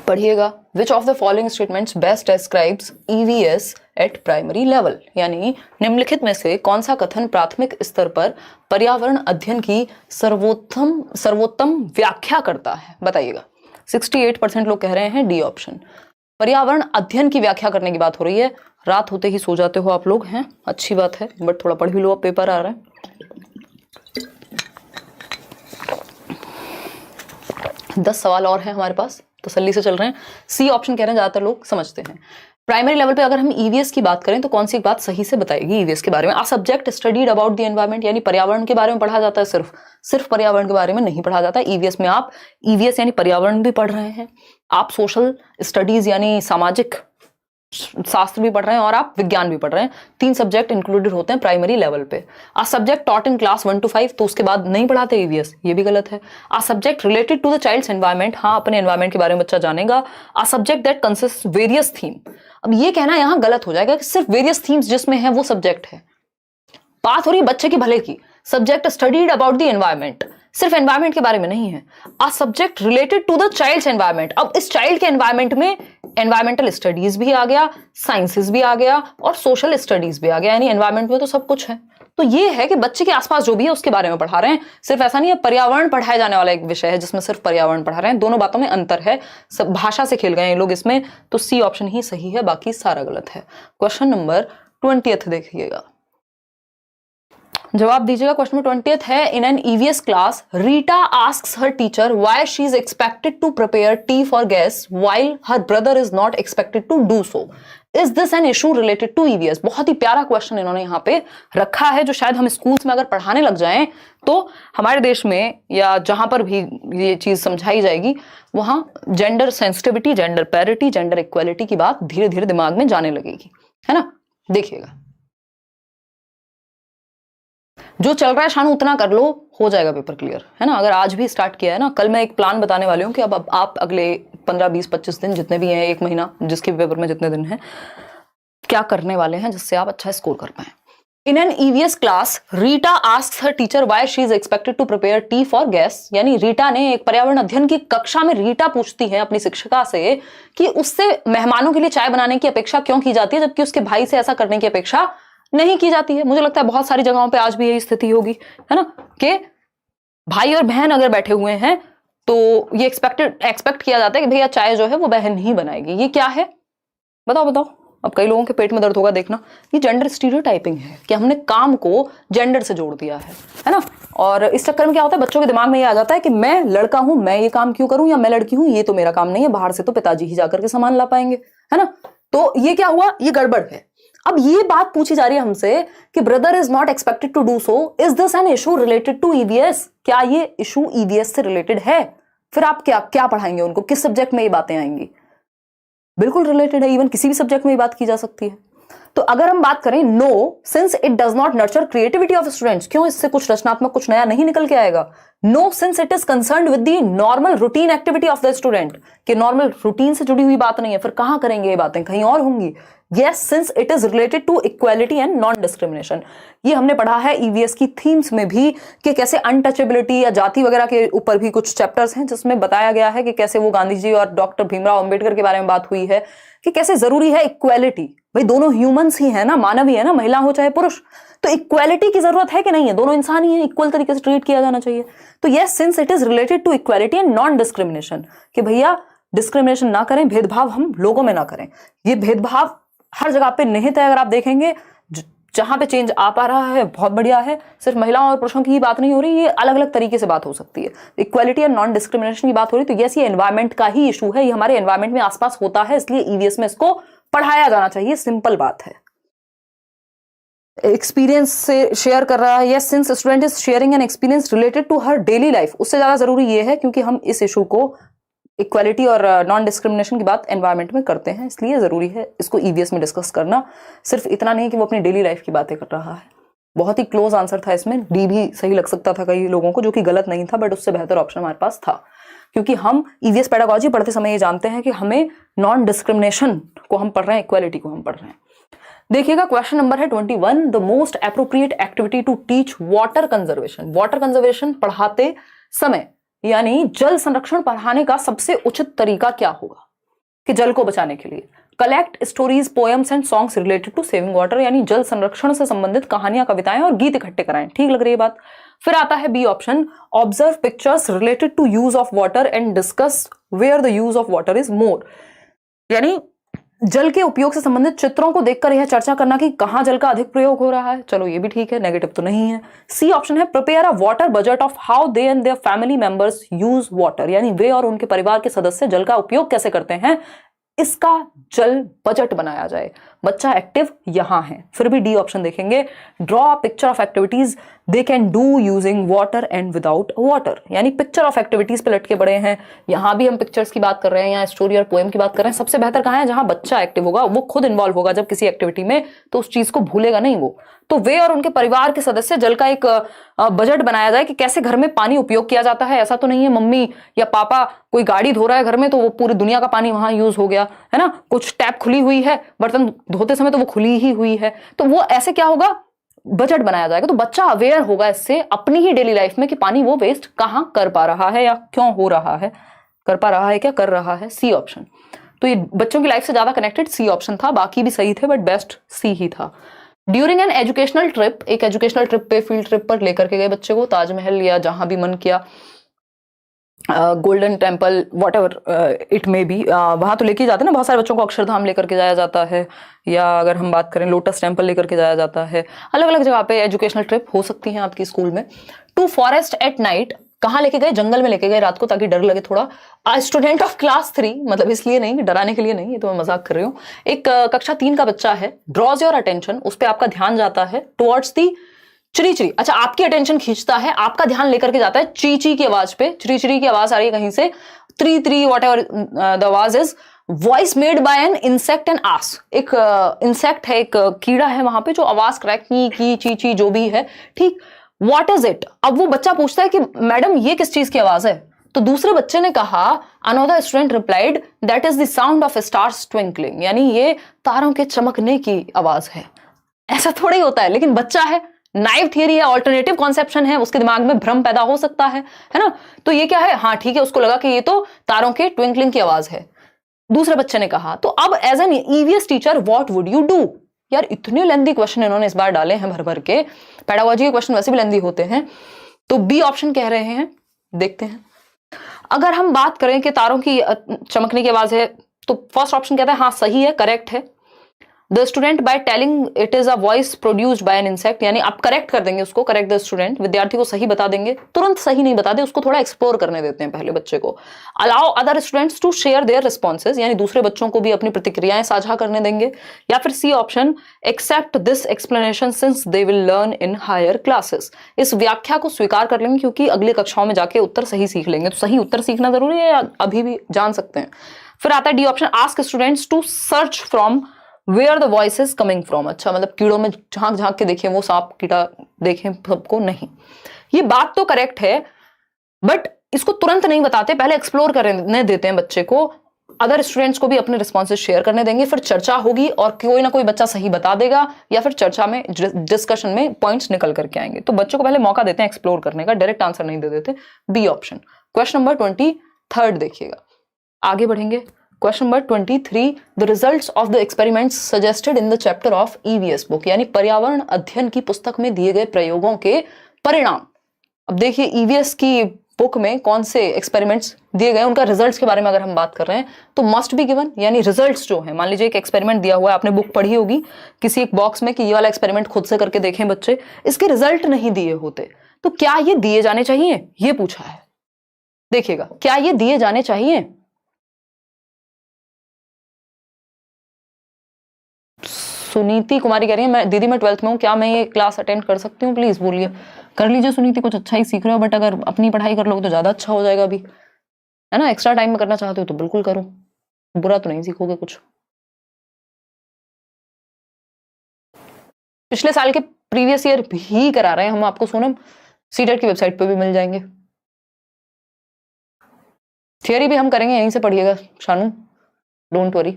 [SPEAKER 1] पढ़िएगा। विच of the following statements best describes EVS eight primary level, यानी निम्नलिखित में से कौन सा कथन प्राथमिक स्तर पर पर्यावरण अध्ययन की सर्वोत्तम व्याख्या करता है? बताइएगा। 68% लोग कह रहे हैं डी ऑप्शन। पर्यावरण अध्ययन की व्याख्या करने की बात हो रही है। रात होते ही सो जाते हो आप लोग, हैं, अच्छी बात है, बट थोड़ा पढ़ भी लो, अब पेपर आ रहा है। 10 सवाल और हैं हमारे पास, तसल्ली से चल रहे हैं। सी ऑप्शन कह रहे हैं, ज्यादातर लोग समझते हैं। प्राइमरी लेवल पे अगर हम ईवीएस की बात करें तो कौन सी एक बात सही से बताएगी ईवीएस के बारे में? A subject studied about the environment, यानी पर्यावरण के बारे में पढ़ा जाता है, सिर्फ पर्यावरण के बारे में नहीं पढ़ा जाता। ईवीएस में आप ईवीएस यानी पर्यावरण भी पढ़ रहे हैं, आप सोशल स्टडीज यानी सामाजिक शास्त्र भी पढ़ रहे हैं, और आप विज्ञान भी पढ़ रहे हैं। 3 सब्जेक्ट इंक्लूडेड होते हैं प्राइमरी लेवल पे। A subject taught in class 1 to 5, तो उसके बाद नहीं पढ़ाते ईवीएस, ये भी गलत है। A subject related to the child's environment, हाँ, अपने एनवायरनमेंट के बारे में बच्चा जानेगा। A subject that consist various theme, अब ये कहना यहाँ गलत हो जाएगा कि सिर्फ वेरियस थीम्स जिसमें है वो सब्जेक्ट है। बात हो रही है बच्चे के भले की। Subject studied about the environment, सिर्फ एनवायरनमेंट के बारे में नहीं है। A subject related to the child's environment, अब इस चाइल्ड के एनवायरनमेंट में एनवायरमेंटल स्टडीज भी आ गया, साइंसेस भी आ गया, और सोशल स्टडीज भी आ गया, यानी एनवायरनमेंट में तो सब कुछ है। तो ये है कि बच्चे के आसपास जो भी है उसके बारे में पढ़ा रहे हैं। सिर्फ ऐसा नहीं है पर्यावरण पढ़ाया जाने वाला एक विषय है जिसमें सिर्फ पर्यावरण पढ़ा रहे हैं, दोनों बातों में अंतर है। सब भाषा से खेल गए हैं लोग इसमें, तो सी ऑप्शन ही सही है, बाकी सारा गलत है। क्वेश्चन नंबर 20 देखिएगा, जवाब दीजिएगा। क्वेश्चन नंबर 20 है, in an EVS class Rita asks her teacher why she is expected to prepare tea for guest while her brother is not expected to do so, is this an issue related to EVS. बहुत ही प्यारा question इन्होंने यहाँ पे रखा है, जो शायद हम स्कूल्स में अगर पढ़ाने लग जाएं तो हमारे देश में या जहां पर भी ये चीज समझाई जाएगी वहां gender sensitivity, gender parity, gender equality की बात धीरे धीरे दिमाग में जाने लगेगी, है ना। देखिएगा, जो चल रहा है शानू उतना कर लो, हो जाएगा पेपर क्लियर, है ना। अगर आज भी स्टार्ट किया है ना, कल मैं एक प्लान बताने वाली हूँ कि अब आप अगले 15, 20, 25 दिन जितने भी हैं, 1 महीना जिसके पेपर में जितने दिन हैं, क्या करने वाले हैं जिससे आप अच्छा स्कोर कर पाए। In an EVS class, Rita asks her teacher why she is expected to prepare tea for guests. यानी रीटा ने एक पर्यावरण अध्ययन की कक्षा में रीटा पूछती है अपनी शिक्षिका से कि उससे मेहमानों के लिए चाय बनाने की अपेक्षा क्यों की जाती है, जबकि उसके भाई से ऐसा करने की अपेक्षा नहीं की जाती है। मुझे लगता है बहुत सारी जगहों पे आज भी यही स्थिति होगी, है ना, कि भाई और बहन अगर बैठे हुए हैं तो ये एक्सपेक्ट किया जाता है कि भैया चाय जो है वो बहन ही बनाएगी। ये क्या है, बताओ बताओ। अब कई लोगों के पेट में दर्द होगा, देखना। ये जेंडर स्टीरियोटाइपिंग है कि हमने काम को जेंडर से जोड़ दिया है ना। और इस चक्कर में क्या होता है, बच्चों के दिमाग में ये आ जाता है कि मैं लड़का हूं, मैं ये काम क्यों करूं, या मैं लड़की हूं, ये तो मेरा काम नहीं है, बाहर से तो पिताजी ही जाकर के सामान ला पाएंगे, है ना। तो ये क्या हुआ, ये गड़बड़ है। अब ये बात पूछी जा रही है हमसे कि brother is not expected to do so, is this an issue related to EVS? क्या ये इशू ईवीएस से रिलेटेड है? फिर आप क्या पढ़ाएंगे उनको, किस सब्जेक्ट में ये बातें आएंगी? बिल्कुल रिलेटेड है, इवन किसी भी सब्जेक्ट में ये बात की जा सकती है। तो अगर हम बात करें no, since it does not nurture creativity of students, क्यों इससे कुछ रचनात्मक, कुछ नया नहीं निकल के आएगा। No, since it is concerned with the normal routine activity of the student, कि नॉर्मल रूटीन से जुड़ी हुई बात नहीं है, फिर कहां करेंगे ये बातें, कहीं और होंगी। Yes, since it is related to equality and non discrimination. ये हमने पढ़ा है ईवीएस की थीम्स में भी कि कैसे अनटचेबिलिटी या जाति वगैरह के ऊपर भी कुछ चैप्टर्स हैं जिसमें बताया गया है कि कैसे वो गांधी जी और डॉक्टर भीमराव अंबेडकर के बारे में बात हुई है कि कैसे जरूरी है इक्वालिटी। भाई दोनों ह्यूमंस ही है ना, मानव ही है ना, महिला हो चाहे पुरुष, तो इक्वालिटी की जरूरत है कि नहीं है, दोनों इंसान ही है, इक्वल तरीके से ट्रीट किया जाना चाहिए। तो yes, since it is related to equality and non discrimination, कि भैया डिस्क्रिमिनेशन ना करें, भेदभाव हम लोगों में ना करें। ये भेदभाव हर जगह पे निहित है, अगर आप देखेंगे जहां पे चेंज आ पा रहा है बहुत बढ़िया है। सिर्फ महिलाओं और पुरुषों की ही बात नहीं हो रही, ये अलग अलग तरीके से बात हो सकती है। इक्वालिटी और नॉन डिस्क्रिमिनेशन की बात हो रही, तो यस, ये एनवायरमेंट का ही इशू है, ये हमारे एनवायरमेंट में आसपास होता है, इसलिए ईवीएस में इसको पढ़ाया जाना चाहिए। सिंपल बात है। एक्सपीरियंस से शेयर कर रहा है, yes, since student is sharing an experience related to her daily life, उससे ज्यादा जरूरी ये है क्योंकि हम इस इशू को इक्वालिटी और नॉन डिस्क्रिमिनेशन की बात एनवायरमेंट में करते हैं, इसलिए जरूरी है इसको ईवीएस में डिस्कस करना। सिर्फ इतना नहीं कि वो अपनी डेली लाइफ की बातें कर रहा है। बहुत ही क्लोज आंसर था इसमें, डी भी सही लग सकता था कई लोगों को, जो कि गलत नहीं था, बट उससे बेहतर ऑप्शन हमारे पास था, क्योंकि हम ईवीएस पेडागोजी पढ़ते समय ये जानते हैं कि हमें नॉन डिस्क्रिमिनेशन को हम पढ़ रहे हैं, इक्वालिटी को हम पढ़ रहे हैं। देखिएगा, क्वेश्चन नंबर है 21, the most appropriate activity to teach water conservation. Water conservation पढ़ाते समय, यानी जल संरक्षण पढ़ाने का सबसे उचित तरीका क्या होगा कि जल को बचाने के लिए? Collect stories, poems and songs related to saving water, यानी जल संरक्षण से संबंधित कहानियां, कविताएं और गीत इकट्ठे कराएं। ठीक लग रही है बात। फिर आता है B option, observe pictures related to use of water and discuss where the use of water is more, यानी जल के उपयोग से संबंधित चित्रों को देखकर यह चर्चा करना कि कहां जल का अधिक प्रयोग हो रहा है। चलो ये भी ठीक है, नेगेटिव तो नहीं है। सी ऑप्शन है, prepare a water budget of how they and their family members use water, यानी वे और उनके परिवार के सदस्य जल का उपयोग कैसे करते हैं, इसका जल बजट बनाया जाए। बच्चा एक्टिव यहां है। फिर भी डी ऑप्शन देखेंगे, draw a picture of activities they can do using water and without water, यानी पिक्चर ऑफ एक्टिविटीज पे लटके बड़े हैं। यहां भी हम पिक्चर्स की बात कर रहे हैं, यहाँ स्टोरी और पोएम की बात कर रहे हैं। सबसे बेहतर कहां है, जहां बच्चा एक्टिव होगा, वो खुद इन्वॉल्व होगा जब किसी एक्टिविटी में, तो उस चीज को भूलेगा नहीं वो। तो वे और उनके परिवार के सदस्य जल का एक बजट बनाया जाए कि कैसे घर में पानी उपयोग किया जाता है। ऐसा तो नहीं है मम्मी या पापा कोई गाड़ी धो रहा है घर में तो वो पूरी दुनिया का पानी वहां यूज हो गया, है ना। कुछ टैप खुली हुई है, बर्तन धोते समय तो वो खुली ही हुई है, तो वो ऐसे क्या होगा, बजट बनाया जाएगा। तो बच्चा अवेयर होगा इससे अपनी ही डेली लाइफ में कि पानी वो वेस्ट कहां कर पा रहा है या क्यों हो रहा है, कर पा रहा है क्या कर रहा है। सी ऑप्शन, तो ये बच्चों की लाइफ से ज्यादा कनेक्टेड सी ऑप्शन था, बाकी भी सही थे बट बेस्ट सी ही था। ड्यूरिंग एन एजुकेशनल ट्रिप, एक एजुकेशनल ट्रिप पे, फील्ड ट्रिप पर लेकर के गए बच्चे को, ताजमहल या जहां भी मन किया, golden temple, what ever it may be, वहां तो लेके जाते हैं ना बहुत सारे बच्चों को, अक्षरधाम लेकर के जाया जाता है, या अगर हम बात करें लोटस टेम्पल लेकर के जाया जाता है। अलग अलग जगह पे एजुकेशनल ट्रिप हो सकती है आपकी स्कूल में। टू फॉरेस्ट एट नाइट, कहाँ लेके गए, जंगल में लेके गए रात को, ताकि डर लगे थोड़ा। स्टूडेंट ऑफ क्लास 3, मतलब इसलिए नहीं कि डराने के लिए नहीं, ये तो मैं मजाक कर रही हूँ। एक कक्षा 3 का बच्चा है, ड्रॉज योर अटेंशन, उस पर आपका ध्यान जाता है, टुवर्ड्स दी चिरी चिरी, अच्छा आपकी अटेंशन खींचता है, आपका ध्यान लेकर के जाता है ची ची की आवाज पे। चिरी चिरी की आवाज आ रही है कहीं से, त्री त्री whatever the awaaz is, voice made by an insect and आस, एक इंसेक्ट है, एक कीड़ा है वहां पे जो आवाज क्रैक की ची ची जो भी है, ठीक। व्हाट इज इट, अब वो बच्चा पूछता है कि मैडम ये किस चीज की आवाज है, तो दूसरे बच्चे ने कहा, another student replied, that is the sound of stars twinkling, यानी ये तारों के चमकने की आवाज है। ऐसा थोड़ा ही होता है, लेकिन बच्चा है, नाइव थियरी है, ऑल्टरनेटिव कॉन्सेप्शन है, उसके दिमाग में भ्रम पैदा हो सकता है ना। तो ये क्या है, हाँ ठीक है, उसको लगा कि ये तो तारों के ट्विंकलिंग की आवाज है। दूसरे बच्चे ने कहा, तो अब as an EVS teacher what would you do. यार इतने लेंदी क्वेश्चन इन्होंने इस बार डाले हैं भर भर के, पेडागोजी के क्वेश्चन वैसे भी लेंदी होते हैं। तो बी ऑप्शन कह रहे हैं, देखते हैं। अगर हम बात करें कि तारों की चमकने की आवाज है, तो फर्स्ट ऑप्शन कहता है हाँ सही है, करेक्ट है। The student by telling it is a voice produced by an insect, यानी आप करेक्ट कर देंगे उसको, करेक्ट द स्टूडेंट, विद्यार्थी को सही बता देंगे, तुरंत सही नहीं बता दे, उसको थोड़ा एक्सप्लोर करने देते हैं पहले बच्चे को। Allow other students to share their responses, यानी दूसरे बच्चों को भी अपनी प्रतिक्रियाएं साझा करने देंगे। या फिर C option, accept this explanation since they will learn in higher classes, इस व्याख्या को स्वीकार कर लेंगे क्योंकि अगली कक्षाओं में जाके उत्तर सही सीख लेंगे। तो सही उत्तर सीखना जरूरी है या अभी भी जान सकते हैं। फिर आता है D option, ask students to search from where the voice is coming from. अच्छा, मतलब कीड़ों में झांक झांक के देखें, वो सांप कीड़ा देखें सबको नहीं। ये बात तो करेक्ट है, बट इसको तुरंत नहीं बताते, पहले एक्सप्लोर करने देते हैं बच्चे को। अदर स्टूडेंट्स को भी अपने रिस्पॉन्सेज शेयर करने देंगे, फिर चर्चा होगी और कोई ना कोई बच्चा सही बता देगा, या फिर चर्चा में डिस्कशन में पॉइंट्स निकल करके आएंगे। तो बच्चों को पहले मौका देते हैं एक्सप्लोर करने का, डायरेक्ट आंसर नहीं दे देते। B option. क्वेश्चन नंबर 23 देखिएगा, आगे बढ़ेंगे। Question number 23, the results of the experiments suggested in the chapter of EVS book, यानी पर्यावरण अध्ययन की पुस्तक में दिए गए प्रयोगों के परिणाम। अब देखिए ईवीएस की बुक में कौन से एक्सपेरिमेंट्स दिए गए, उनका रिजल्ट्स के बारे में अगर हम बात कर रहे हैं तो मस्ट बी गिवन, यानी रिजल्ट्स जो है, मान लीजिए एक एक्सपेरिमेंट दिया हुआ है, आपने बुक पढ़ी होगी किसी एक बॉक्स में कि ये वाला एक्सपेरिमेंट खुद से करके देखें बच्चे, इसके रिजल्ट नहीं दिए होते, तो क्या ये दिए जाने चाहिए, ये पूछा है। देखिएगा, क्या ये दिए जाने चाहिए। सुनीति कुमारी कह रही है, मैं दीदी मैं 12th में हूँ, क्या मैं ये क्लास अटेंड कर सकती हूँ, प्लीज बोलिए। कर लीजिए सुनीति, कुछ अच्छा ही सीख रहे हो, बट अगर अपनी पढ़ाई कर लोगे तो ज्यादा अच्छा हो जाएगा अभी, है ना। एक्स्ट्रा टाइम में करना चाहते हो तो बिल्कुल करो, बुरा तो नहीं सीखोगे कुछ। पिछले साल के प्रीवियस ईयर भी करा रहे हैं हम आपको, सोनम सीटेट की वेबसाइट पे भी मिल जाएंगे। थियरी भी हम करेंगे, यहीं से पढ़िएगा शानू, डोंट वरी।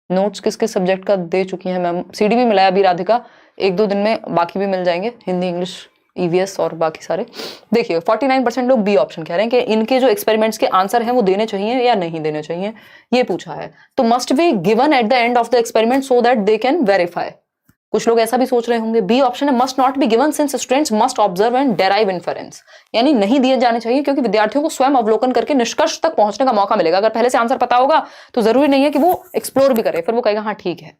[SPEAKER 1] नोट्स किस किस सब्जेक्ट का दे चुकी हैं मैम, सीडी भी मिला है अभी राधिका, 1-2 दिन में बाकी भी मिल जाएंगे, हिंदी इंग्लिश ईवीएस और बाकी सारे। देखिए 49% लोग बी ऑप्शन कह रहे हैं कि इनके जो एक्सपेरिमेंट्स के आंसर हैं वो देने चाहिए या नहीं देने चाहिए, ये पूछा है। तो must be given at the end of the experiment so that they can verify. कुछ लोग ऐसा भी सोच रहे होंगे, बी ऑप्शन है must not be given since students must observe and derive inference, यानी नहीं दिए जाने चाहिए क्योंकि विद्यार्थियों को स्वयं अवलोकन करके निष्कर्ष तक पहुंचने का मौका मिलेगा। अगर पहले से आंसर पता होगा तो जरूरी नहीं है कि वो एक्सप्लोर भी करे, फिर वो कहेगा हाँ ठीक है।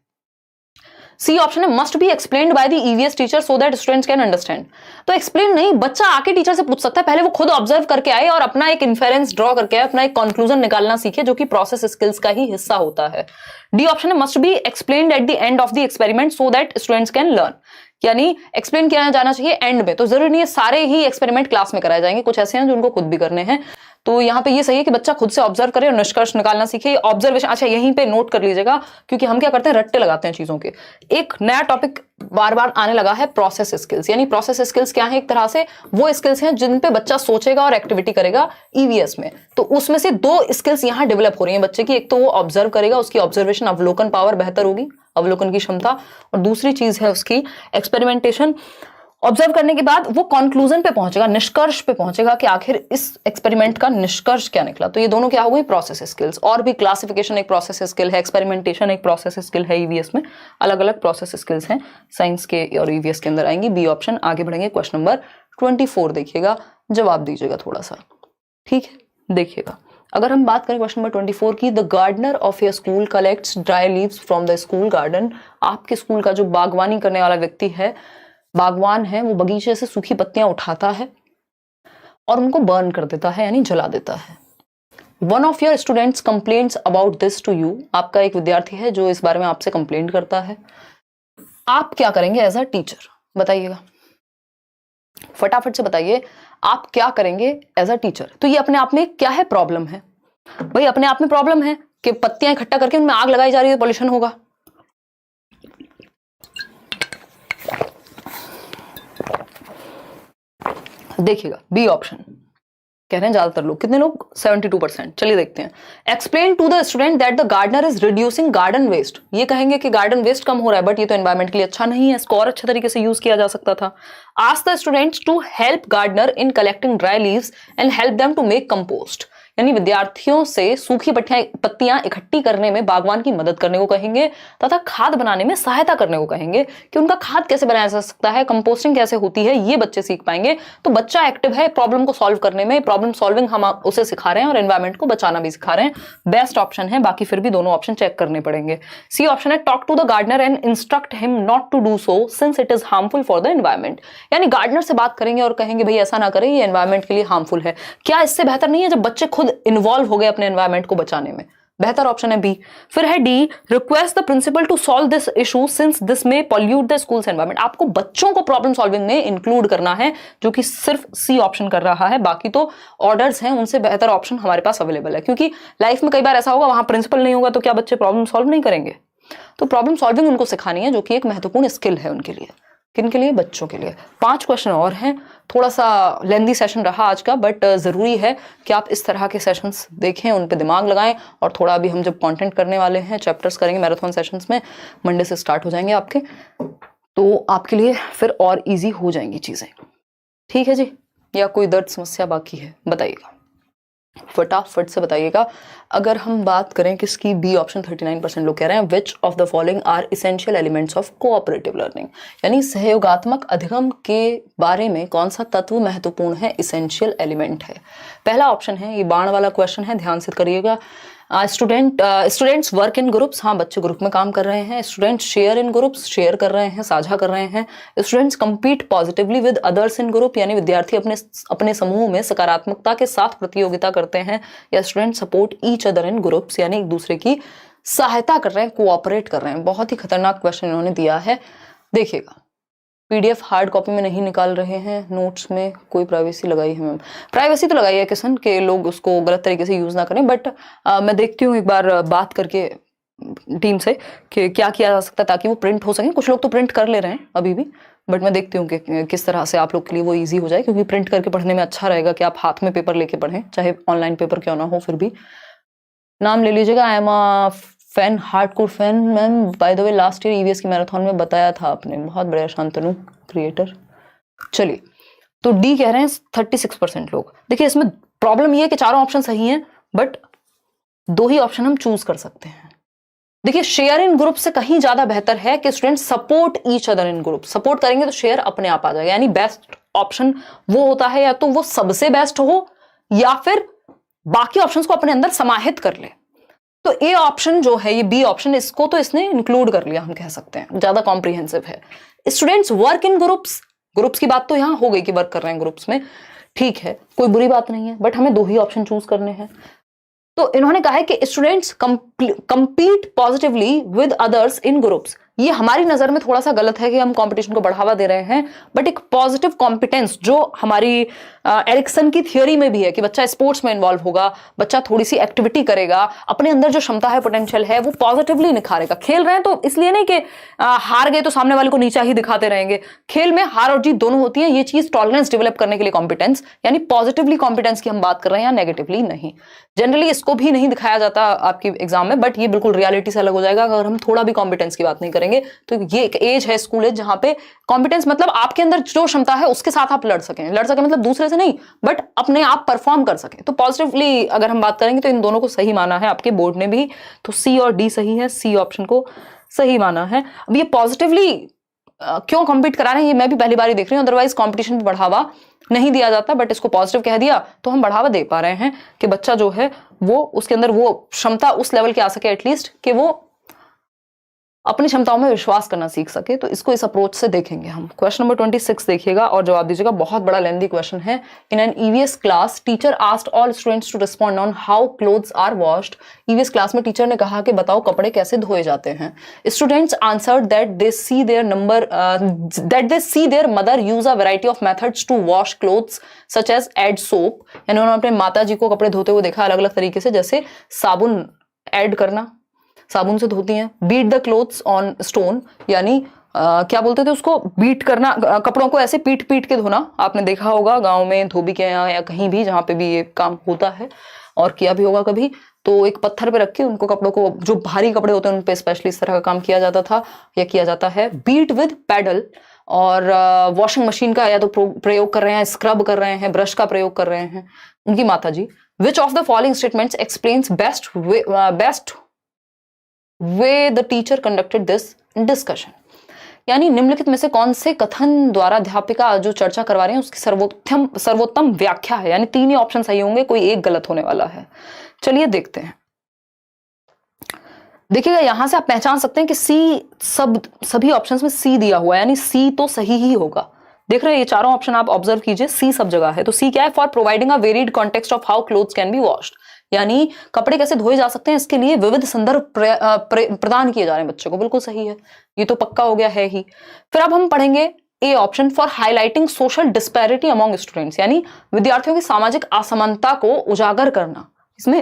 [SPEAKER 1] सी ऑप्शन है must be explained by the EVS teacher so that students can understand. तो एक्सप्लेन नहीं, बच्चा आके टीचर से पूछ सकता है, पहले वो खुद ऑब्जर्व करके आए और अपना एक इन्फेरेंस ड्रॉ करके आए, अपना एक कंक्लूजन निकालना सीखे, जो कि प्रोसेस स्किल्स का ही हिस्सा होता है। डी ऑप्शन है must be explained at the end of the experiment so that students can learn, यानी एक्सप्लेन किया जाना चाहिए एंड में। तो जरूरी नहीं है सारे ही एक्सपेरिमेंट क्लास में कराए जाएंगे, कुछ ऐसे हैं जो उनको खुद भी करने हैं। तो यहाँ पे ये सही है कि बच्चा खुद से ऑब्जर्व करे और निष्कर्ष निकालना सीखे। ऑब्जर्वेशन, अच्छा यहीं पे नोट कर लीजिएगा, क्योंकि हम क्या करते हैं, रट्टे लगाते हैं चीजों के। एक नया टॉपिक बार बार आने लगा है, प्रोसेस स्किल्स, यानी प्रोसेस स्किल्स क्या है, एक तरह से वो स्किल्स हैं जिन पे बच्चा सोचेगा और एक्टिविटी करेगा ईवीएस में। तो उसमें से 2 स्किल्स यहाँ डेवलप हो रही हैं बच्चे की, एक तो वो ऑब्जर्व करेगा, उसकी ऑब्जर्वेशन अवलोकन पावर बेहतर होगी, अवलोकन की क्षमता, और दूसरी चीज है उसकी एक्सपेरिमेंटेशन। ऑब्जर्व करने के बाद वो कंक्लूजन पे पहुंचेगा, निष्कर्ष पे पहुंचेगा कि आखिर इस एक्सपेरिमेंट का निष्कर्ष क्या निकला। तो ये दोनों क्या हो गई, प्रोसेस स्किल्स। और भी क्लासिफिकेशन एक प्रोसेस स्किल है, एक्सपेरिमेंटेशन एक प्रोसेस स्किल है, ईवीएस में अलग अलग प्रोसेस स्किल्स हैं, साइंस के और ईवीएस के अंदर आएंगी। B option. आगे बढ़ेंगे, क्वेश्चन नंबर 24 देखिएगा, जवाब दीजिएगा थोड़ा सा, ठीक है। देखिएगा, अगर हम बात करें क्वेश्चन नंबर 24 की, the gardener of your school collects dry leaves from the school garden, आपके स्कूल का जो बागवानी करने वाला व्यक्ति है, बागवान है, वो बगीचे से सूखी पत्तियां उठाता है और उनको बर्न कर देता है, यानी जला देता है। One of your students complains about this to you, आपका एक विद्यार्थी है जो इस बारे में आपसे कंप्लेंट करता है, आप क्या करेंगे एज अ टीचर, बताइएगा फटाफट से बताइए, आप क्या करेंगे एज अ टीचर। तो ये अपने आप में क्या है, प्रॉब्लम है भाई, अपने आप में प्रॉब्लम है कि पत्तियां इकट्ठा करके उनमें आग लगाई जा रही है, पॉल्यूशन होगा। देखिएगा बी ऑप्शन, कह रहे हैं ज्यादातर लोग, कितने लोग, 72%। चलिए देखते हैं। Explain to the student that the gardener is reducing garden waste. ये कहेंगे कि गार्डन वेस्ट कम हो रहा है, बट ये तो एनवायरमेंट के लिए अच्छा नहीं है, इसको और अच्छे तरीके से यूज किया जा सकता था। Ask the students to help gardener in collecting dry leaves and help them to make compost. यानी विद्यार्थियों से सूखी पत्तियां इकट्ठी करने में बागवान की मदद करने को कहेंगे तथा खाद बनाने में सहायता करने को कहेंगे कि उनका खाद कैसे बनाया जा सकता है, कंपोस्टिंग कैसे होती है, ये बच्चे सीख पाएंगे। तो बच्चा एक्टिव है प्रॉब्लम को सॉल्व करने में, प्रॉब्लम सॉल्विंग हम उसे सिखा रहे हैं और एनवायरमेंट को बचाना भी सिखा रहे हैं। बेस्ट ऑप्शन है, बाकी फिर भी दोनों ऑप्शन चेक करने पड़ेंगे। सी ऑप्शन है, talk to the gardener and instruct him not to do so since it is harmful for the environment. यानी गार्डनर से बात करेंगे और कहेंगे भाई ऐसा ना करें, ये एनवायरमेंट के लिए हार्मफुल है। क्या इससे बेहतर नहीं है जब बच्चे खुद इन्वॉल्व हो गए अपने एनवायरमेंट को बचाने में? बेहतर ऑप्शन है बी। फिर है डी, request the principal to solve this issue since this may pollute the school's environment. आपको बच्चों को प्रॉब्लम सॉल्विंग में इंक्लूड करना है, जो कि सिर्फ सी ऑप्शन कर रहा है। बाकी तो ऑर्डर्स हैं, उनसे बेहतर ऑप्शन हमारे पास अवेलेबल है, क्योंकि लाइफ में कई बार ऐसा होगा वहां प्रिंसिपल नहीं होगा तो क्या बच्चे प्रॉब्लम सॉल्व नहीं करेंगे? तो प्रॉब्लम सॉल्विंग उनको सिखानी है, जो कि एक महत्वपूर्ण स्किल है उनके लिए। किनके लिए? बच्चों के लिए। 5 क्वेश्चन और हैं। थोड़ा सा लेंदी सेशन रहा आज का, बट जरूरी है कि आप इस तरह के सेशंस देखें, उन पे दिमाग लगाएं। और थोड़ा अभी हम जब कंटेंट करने वाले हैं, चैप्टर्स करेंगे मैराथन सेशंस में, मंडे से स्टार्ट हो जाएंगे आपके, तो आपके लिए फिर और इजी हो जाएंगी चीजें। ठीक है जी? या कोई दर्द समस्या बाकी है बताइएगा, फटाफट से बताइएगा। अगर हम बात करें किसकी, बी ऑप्शन 39% लोग कह रहे हैं which of the following are essential elements of cooperative learning. यानी सहयोगात्मक अधिगम के बारे में कौन सा तत्व महत्वपूर्ण है, इसेंशियल एलिमेंट है। पहला ऑप्शन है, ये बाण वाला क्वेश्चन है, ध्यान से करिएगा। स्टूडेंट्स वर्क इन ग्रुप्स, हाँ बच्चे ग्रुप में काम कर रहे हैं। Students share in groups, share कर रहे हैं, साझा कर रहे हैं। Students compete positively with others in group, यानी विद्यार्थी अपने समूह में सकारात्मकता के साथ प्रतियोगिता करते हैं। या student support each other in groups, यानी एक दूसरे की सहायता कर रहे हैं, कोऑपरेट कर रहे हैं। बहुत ही खतरनाक क्वेश्चन इन्होंने दिया है, देखिएगा। पीडीएफ हार्ड कॉपी में नहीं निकाल रहे हैं, नोट्स में कोई प्राइवेसी लगाई है मैम? प्राइवेसी तो लगाई है किशन के लोग उसको गलत तरीके से यूज ना करें, बट मैं देखती हूँ एक बार बात करके टीम से कि क्या किया जा सकता है ताकि वो प्रिंट हो सके। कुछ लोग तो प्रिंट कर ले रहे हैं अभी भी, बट मैं देखती हूँ कि किस तरह से आप लोग के लिए वो ईजी हो जाए, क्योंकि प्रिंट करके पढ़ने में अच्छा रहेगा कि आप हाथ में पेपर लेके पढ़ें, चाहे ऑनलाइन पेपर क्यों ना हो। फिर भी नाम ले लीजिएगा। I am a fan, hardcore fan ma'am. By the way last year EVS की मैराथन में बताया था आपने, बहुत बढ़िया शांतनु क्रिएटर। चलिए, तो डी कह रहे हैं 36% लोग। देखिए इसमें प्रॉब्लम ये है कि चारों ऑप्शन सही हैं, बट 2 ही ऑप्शन हम चूज कर सकते हैं। देखिए शेयर इन ग्रुप से कहीं ज्यादा बेहतर है कि student support each other in group. Support करेंगे तो शेयर अपने आप आ जाएगा। यानी बेस्ट ऑप्शन वो होता है या तो वो सबसे बेस्ट हो या फिर बाकी ऑप्शंस को अपने अंदर समाहित कर ले। तो ए ऑप्शन जो है, ये बी ऑप्शन, इसको तो इसने इंक्लूड कर लिया, हम कह सकते हैं ज्यादा कॉम्प्रिहेंसिव है। Students work in groups, groups की बात तो यहां हो गई कि वर्क कर रहे हैं ग्रुप्स में, ठीक है, कोई बुरी बात नहीं है, बट हमें 2 ही ऑप्शन चूज करने हैं। तो इन्होंने कहा है कि students compete positively with others in groups. ये हमारी नजर में थोड़ा सा गलत है कि हम कंपटीशन को बढ़ावा दे रहे हैं, बट एक पॉजिटिव कॉम्पिटेंस जो हमारी एरिक्सन की थियोरी में भी है कि बच्चा स्पोर्ट्स में इन्वॉल्व होगा, बच्चा थोड़ी सी एक्टिविटी करेगा, अपने अंदर जो क्षमता है, पोटेंशियल है, वो पॉजिटिवली निखारेगा। खेल रहे हैं तो इसलिए नहीं कि हार गए तो सामने वाले को नीचा ही दिखाते रहेंगे। खेल में हार और जीत दोनों होती है, ये चीज टॉलरेंस डेवलप करने के लिए कॉम्पिटेंस, यानी पॉजिटिवली कॉम्पिटेंस की हम बात कर रहे हैं, या नेगेटिवली नहीं। जनरली इसको भी नहीं दिखाया जाता आपकी एग्जाम में, बट ये बिल्कुल रियलिटी से अलग हो जाएगा अगर हम थोड़ा भी कॉम्पिटेंस की बात नहीं करेंगे। तो ये एक एज है, स्कूल एज, जहां पे कॉम्पिटेंस मतलब आपके अंदर जो क्षमता है उसके साथ आप लड़ सकें मतलब दूसरे से नहीं, बट अपने आप परफॉर्म कर सकें। तो पॉजिटिवली अगर हम बात करेंगे तो इन दोनों को सही माना है आपके बोर्ड ने भी, तो सी और डी सही है, सी ऑप्शन को सही माना है। अब ये पॉजिटिवली क्यों कॉम्पीट करा रहे हैं, ये मैं भी पहली बार ही देख रही हूँ, अदरवाइज कॉम्पिटिशन पे बढ़ावा नहीं दिया जाता, बट इसको पॉजिटिव कह दिया तो हम बढ़ावा दे पा रहे हैं कि बच्चा जो है वो उसके अंदर वो क्षमता उस लेवल की आ सके एटलीस्ट कि वो अपनी क्षमताओं में विश्वास करना सीख सके। तो इसको इस अप्रोच से देखेंगे हम। क्वेश्चन नंबर 26 देखिएगा और जवाब दीजिएगा। बहुत बड़ा लेंथी क्वेश्चन है। In an EVS class teacher asked all students to respond on how clothes are washed. EVS class में टीचर ने कहा कि बताओ कपड़े कैसे धोए जाते हैं। Students answered that they see their mother use a variety of methods to wash clothes such as add soap. यानी उन्होंने अपने माता जी को कपड़े धोते हुए देखा अलग अलग तरीके से, जैसे साबुन ऐड करना, साबुन से धोती हैं। Beat the clothes on stone, यानी क्या बोलते थे उसको, बीट करना, कपड़ों को ऐसे पीट पीट के धोना। आपने देखा होगा गांव में, धोबी के यहाँ या कहीं भी जहाँ पे भी ये काम होता है और किया भी होगा कभी, तो एक पत्थर पे रख के उनको कपड़ों को, जो भारी कपड़े होते हैं उन पे स्पेशली इस तरह का काम किया जाता था या किया जाता है। बीट विद पैडल, और वॉशिंग मशीन का या तो प्रयोग कर रहे हैं, स्क्रब कर रहे हैं, ब्रश का प्रयोग कर रहे हैं उनकी माता जी। Which of the following statements explains best way the teacher conducted this discussion, यानी निम्नलिखित में से कौन से कथन द्वारा अध्यापिका जो चर्चा करवा रहे हैं उसकी सर्वोत्तम व्याख्या है। यानी 3 ही ऑप्शन सही होंगे, कोई एक गलत होने वाला है। चलिए देखते हैं। देखिएगा यहां से आप पहचान सकते हैं कि सी, सभी ऑप्शंस में सी दिया हुआ है, यानी सी तो सही ही होगा। देख रहे हैं ये चारों ऑप्शन आप ऑब्जर्व कीजिए, सी सब जगह है। तो सी क्या है? For providing a varied context of how clothes can be washed, यानी कपड़े कैसे धोए जा सकते हैं इसके लिए विविध संदर्भ प्रदान किए जा रहे हैं बच्चे को। बिल्कुल सही है, ये तो पक्का हो गया है ही। फिर अब हम पढ़ेंगे A option, for highlighting social disparity among students, यानी विद्यार्थियों की सामाजिक असमानता को उजागर करना। इसमें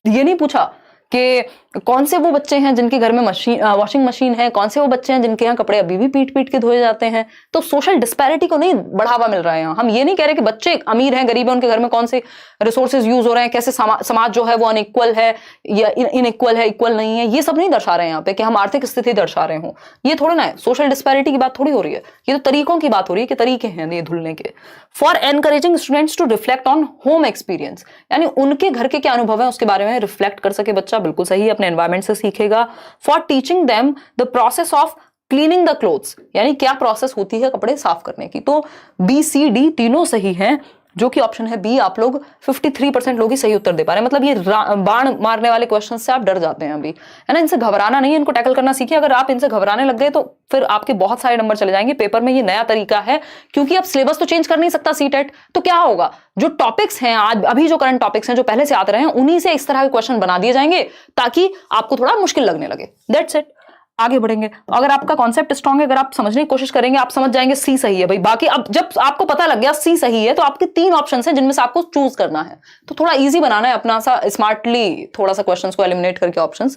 [SPEAKER 1] ये नहीं पूछा कि कौन से वो बच्चे हैं जिनके घर में वॉशिंग मशीन है, कौन से वो बच्चे हैं जिनके यहाँ कपड़े अभी भी पीट पीट के धोए जाते हैं। तो सोशल डिस्पैरिटी को नहीं बढ़ावा मिल रहा है यहाँ। हम ये नहीं कह रहे कि बच्चे अमीर हैं गरीब हैं, उनके घर में कौन से रिसोर्सेज यूज हो रहे हैं, कैसे समाज जो है वो अनइक्वल है या इनइक्वल है, इक्वल नहीं है, ये सब नहीं दर्शा रहे हैं यहाँ पे कि हम आर्थिक स्थिति दर्शा रहे हो। ये थोड़ी ना है, सोशल डिस्पैरिटी की बात थोड़ी हो रही है, ये तो तरीकों की बात हो रही है कि तरीके हैं ये धुलने के। For encouraging students to reflect on home experience, यानी उनके घर के क्या अनुभव है उसके बारे में रिफ्लेक्ट कर सके बच्चा। बिल्कुल सही है, अपने एनवायरमेंट से सीखेगा। For teaching them the process of cleaning the clothes, यानी क्या प्रोसेस होती है कपड़े साफ करने की। तो बी सी डी तीनों सही हैं, जो कि ऑप्शन है बी। आप लोग 53% लोग ही सही उत्तर दे पा रहे हैं। मतलब ये बाण मारने वाले क्वेश्चन से आप डर जाते हैं अभी, है ना। इनसे घबराना नहीं है, इनको टैकल करना सीखिए। अगर आप इनसे घबराने लग गए तो फिर आपके बहुत सारे नंबर चले जाएंगे पेपर में। ये नया तरीका है, क्योंकि अब सिलेबस तो चेंज कर नहीं सकता सीटेट, तो क्या होगा, जो टॉपिक्स हैं आज अभी जो करंट टॉपिक्स हैं जो पहले से आते रहे हैं उन्हीं से इस तरह के क्वेश्चन बना दिए जाएंगे ताकि आपको थोड़ा मुश्किल लगने लगे। That's it. आगे बढ़ेंगे। अगर आपका कॉन्सेप्ट स्ट्रांग है, अगर आप समझने की कोशिश करेंगे, आप समझ जाएंगे सी सही है भाई। बाकी अब जब आपको पता लग गया सी सही है तो आपके 3 ऑप्शन हैं जिनमें से आपको चूज करना है। तो थोड़ा इजी बनाना है अपना सा स्मार्टली, थोड़ा सा क्वेश्चंस को एलिमिनेट करके ऑप्शंस।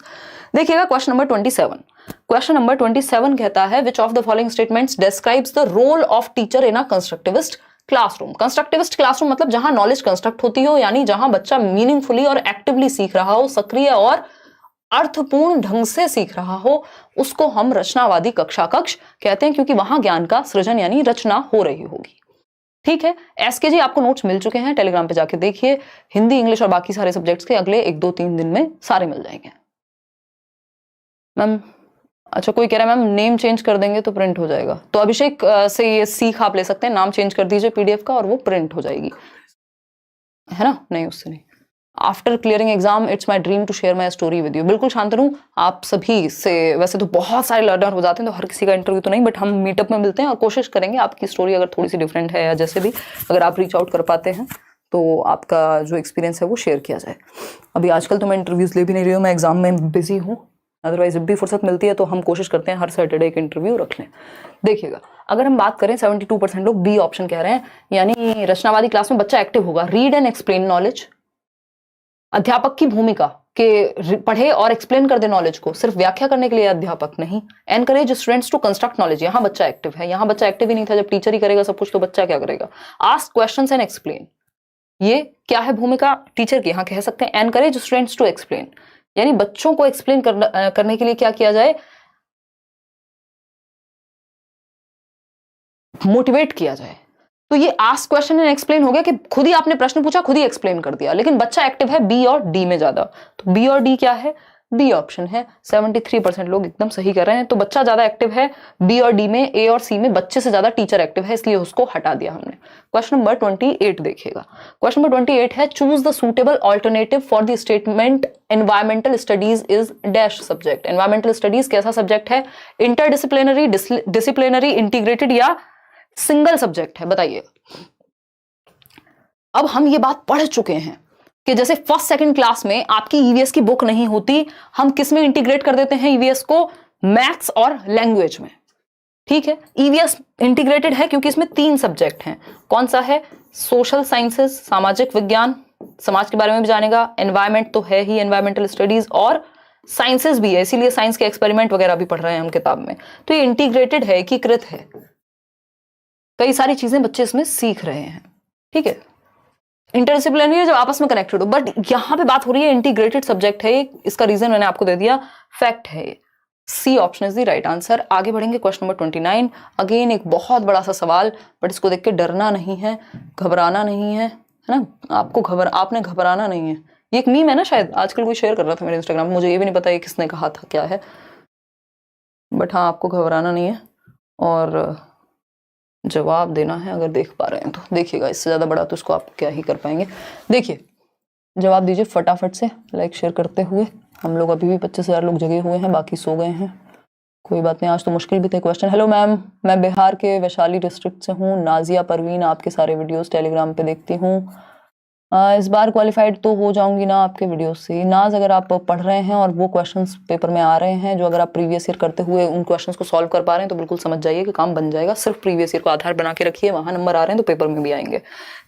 [SPEAKER 1] देखिएगा क्वेश्चन नंबर 27। क्वेश्चन नंबर 27 कहता है which of the following statements describes the role of teacher in a constructivist classroom. Constructivist classroom मतलब जहां नॉलेज कंस्ट्रक्ट होती हो, यानी जहां बच्चा मीनिंगफुली और एक्टिवली सीख रहा हो, सक्रिय और अर्थपूर्ण ढंग से सीख रहा हो, उसको हम रचनावादी कक्षा कक्ष कहते हैं, क्योंकि वहां ज्ञान का सृजन यानी रचना हो रही होगी। ठीक है, एसके जी आपको नोट्स मिल चुके हैं, टेलीग्राम पे जाके देखिए। हिंदी, इंग्लिश और बाकी सारे सब्जेक्ट्स के अगले 1-2-3 दिन में सारे मिल जाएंगे। मैम अच्छा, कोई कह रहा है मैम नेम चेंज कर देंगे तो प्रिंट हो जाएगा। तो अभिषेक से ये सीख आप ले सकते हैं, नाम चेंज कर दीजिए पीडीएफ का और वो प्रिंट हो जाएगी, है ना। नहीं, उससे नहीं। After clearing exam it's my dream to share my story with you. बिल्कुल शांतनु, आप सभी से वैसे तो बहुत सारे लर्नर हो जाते हैं, तो हर किसी का इंटरव्यू तो नहीं, बट हम मीटअप में मिलते हैं और कोशिश करेंगे आपकी स्टोरी अगर थोड़ी सी डिफरेंट है या जैसे भी, अगर आप रीच आउट कर पाते हैं तो आपका जो एक्सपीरियंस है वो शेयर किया जाए। अभी आजकल तो मैं इंटरव्यूज ले भी नहीं रही हूँ, मैं एग्जाम में बिजी हूँ। अदरवाइज जब भी फुर्सत मिलती है तो हम कोशिश करते हैं हर सैटरडे एक इंटरव्यू रख लें। देखिएगा, अगर हम बात करें 72% लोग बी ऑप्शन कह रहे हैं, यानी रचनावादी क्लास में बच्चा एक्टिव होगा। रीड एंड एक्सप्लेन नॉलेज, अध्यापक की भूमिका के पढ़े और एक्सप्लेन कर दे नॉलेज को, सिर्फ व्याख्या करने के लिए अध्यापक नहीं। Encourage students to construct knowledge, यहाँ बच्चा एक्टिव है, यहाँ बच्चा एक्टिव ही नहीं था। जब टीचर ही करेगा सब कुछ तो बच्चा क्या करेगा। आस्क क्वेश्चंस एंड एक्सप्लेन, ये क्या है भूमिका टीचर की, यहाँ कह सकते हैं एनकरेज स्टूडेंट्स टू एक्सप्लेन, यानी बच्चों को एक्सप्लेन करने के लिए क्या किया जाए, मोटिवेट किया जाए। तो ये आस्क क्वेश्चन एंड एक्सप्लेन हो गया कि खुद ही आपने प्रश्न पूछा, खुद ही एक्सप्लेन कर दिया। लेकिन बच्चा एक्टिव है बी और डी में ज्यादा, तो बी और डी क्या है, बी ऑप्शन है। 73% लोग एकदम सही कर रहे हैं। तो बच्चा ज्यादा एक्टिव है बी और डी में, ए और सी में बच्चे से ज्यादा टीचर एक्टिव है, इसलिए उसको हटा दिया हमने। क्वेश्चन नंबर 28 देखिएगा। क्वेश्चन नंबर 28 है choose the suitable alternative for the statement environmental studies is dash subject. Environmental studies कैसा सब्जेक्ट है, इंटरडिसिप्लिनरी, डिसिप्लिनरी, इंटीग्रेटेड या सिंगल सब्जेक्ट है, बताइए। अब हम ये बात पढ़ चुके हैं कि जैसे फर्स्ट सेकंड क्लास में आपकी ईवीएस की बुक नहीं होती, हम किस में इंटीग्रेट कर देते हैं ईवीएस को, मैथ्स और लैंग्वेज में। ठीक है, ईवीएस इंटीग्रेटेड है क्योंकि इसमें 3 सब्जेक्ट हैं। कौन सा है, सोशल साइंसेस, सामाजिक विज्ञान, समाज के बारे में भी जानेगा, एनवायरमेंट तो है ही, एनवायरमेंटल स्टडीज, और साइंसेस भी है, इसीलिए साइंस के एक्सपेरिमेंट वगैरह भी पढ़ रहे हैं हम किताब में। तो ये इंटीग्रेटेड है, एकीकृत है, कई सारी चीजें बच्चे इसमें सीख रहे हैं, ठीक है। इंटरडिसिप्लिनरी है जब आपस में कनेक्टेड हो, बट यहां पे बात हो रही है इंटीग्रेटेड सब्जेक्ट है, इसका रीजन मैंने आपको दे दिया, फैक्ट है। C option is the right answer. आगे बढ़ेंगे क्वेश्चन नंबर 29। अगेन एक बहुत बड़ा सा सवाल, बट इसको देख के डरना नहीं है, घबराना नहीं है ना, आपने घबराना नहीं है। ये एक मीम है ना, शायद आजकल कोई शेयर कर रहा था मेरे इंस्टाग्राम में, मुझे ये भी नहीं पता ये किसने कहा था, क्या है, बट हाँ आपको घबराना नहीं है और जवाब देना है। अगर देख पा रहे हैं तो देखिएगा, इससे ज्यादा बड़ा तो उसको आप क्या ही कर पाएंगे। देखिए जवाब दीजिए फटाफट से, लाइक शेयर करते हुए। हम लोग अभी भी 25,000 लोग जगे हुए हैं, बाकी सो गए हैं, कोई बात नहीं, आज तो मुश्किल भी थे क्वेश्चन। हेलो मैम, मैं बिहार के वैशाली डिस्ट्रिक्ट से हूँ, नाजिया परवीन, आपके सारे वीडियोस टेलीग्राम पे देखती हूँ। इस बार क्वालिफाइड तो हो जाऊंगी ना आपके वीडियो से। नाज, अगर आप पढ़ रहे हैं और वो क्वेश्चंस पेपर में आ रहे हैं जो अगर आप प्रीवियस ईयर करते हुए उन क्वेश्चंस को सॉल्व कर पा रहे हैं तो बिल्कुल समझ जाइए कि काम बन जाएगा। सिर्फ प्रीवियस ईयर को आधार बना के रखिए, वहां नंबर आ रहे हैं तो पेपर में भी आएंगे।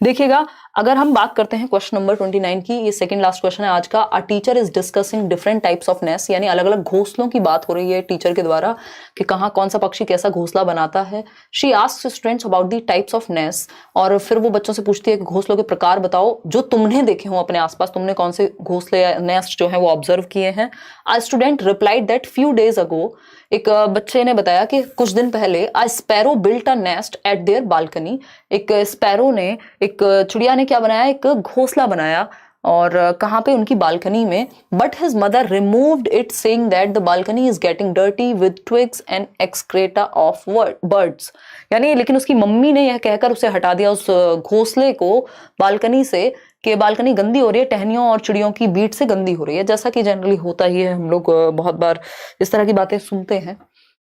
[SPEAKER 1] देखिएगा, अगर हम बात करते हैं क्वेश्चन नंबर 29 की, ये सेकंड लास्ट क्वेश्चन है आज का। A teacher is discussing different types of nest, यानी अलग अलग घोंसलों की बात हो रही है टीचर के द्वारा कि कहाँ कौन सा पक्षी कैसा घोंसला बनाता है। She asks students about the types of nest, और फिर वो बच्चों से पूछती है कि घोंसलों के प्रकार बताओ जो तुमने देखे हो अपने आसपास, तुमने कौन से घोंसले या नेस्ट जो है वो ऑब्जर्व किए हैं। A student replied that few days ago, एक बच्चे ने बताया कि कुछ दिन पहले अ sparrow built a nest eight there balcony, एक स्पैरो ने, एक चिड़िया ने क्या बनाया, एक घोंसला बनाया, और कहाँ पे, उनकी बालकनी में। But his mother removed it saying that the balcony is getting dirty with twigs and excreta of birds, यानी लेकिन उसकी मम्मी ने यह कहकर उसे हटा दिया, उस घोंसले को बालकनी से, कि बालकनी गंदी हो रही है, टहनियों और चिड़ियों की बीट से गंदी हो रही है, जैसा कि जनरली होता ही है, हम लोग बहुत बार इस तरह की बातें सुनते हैं।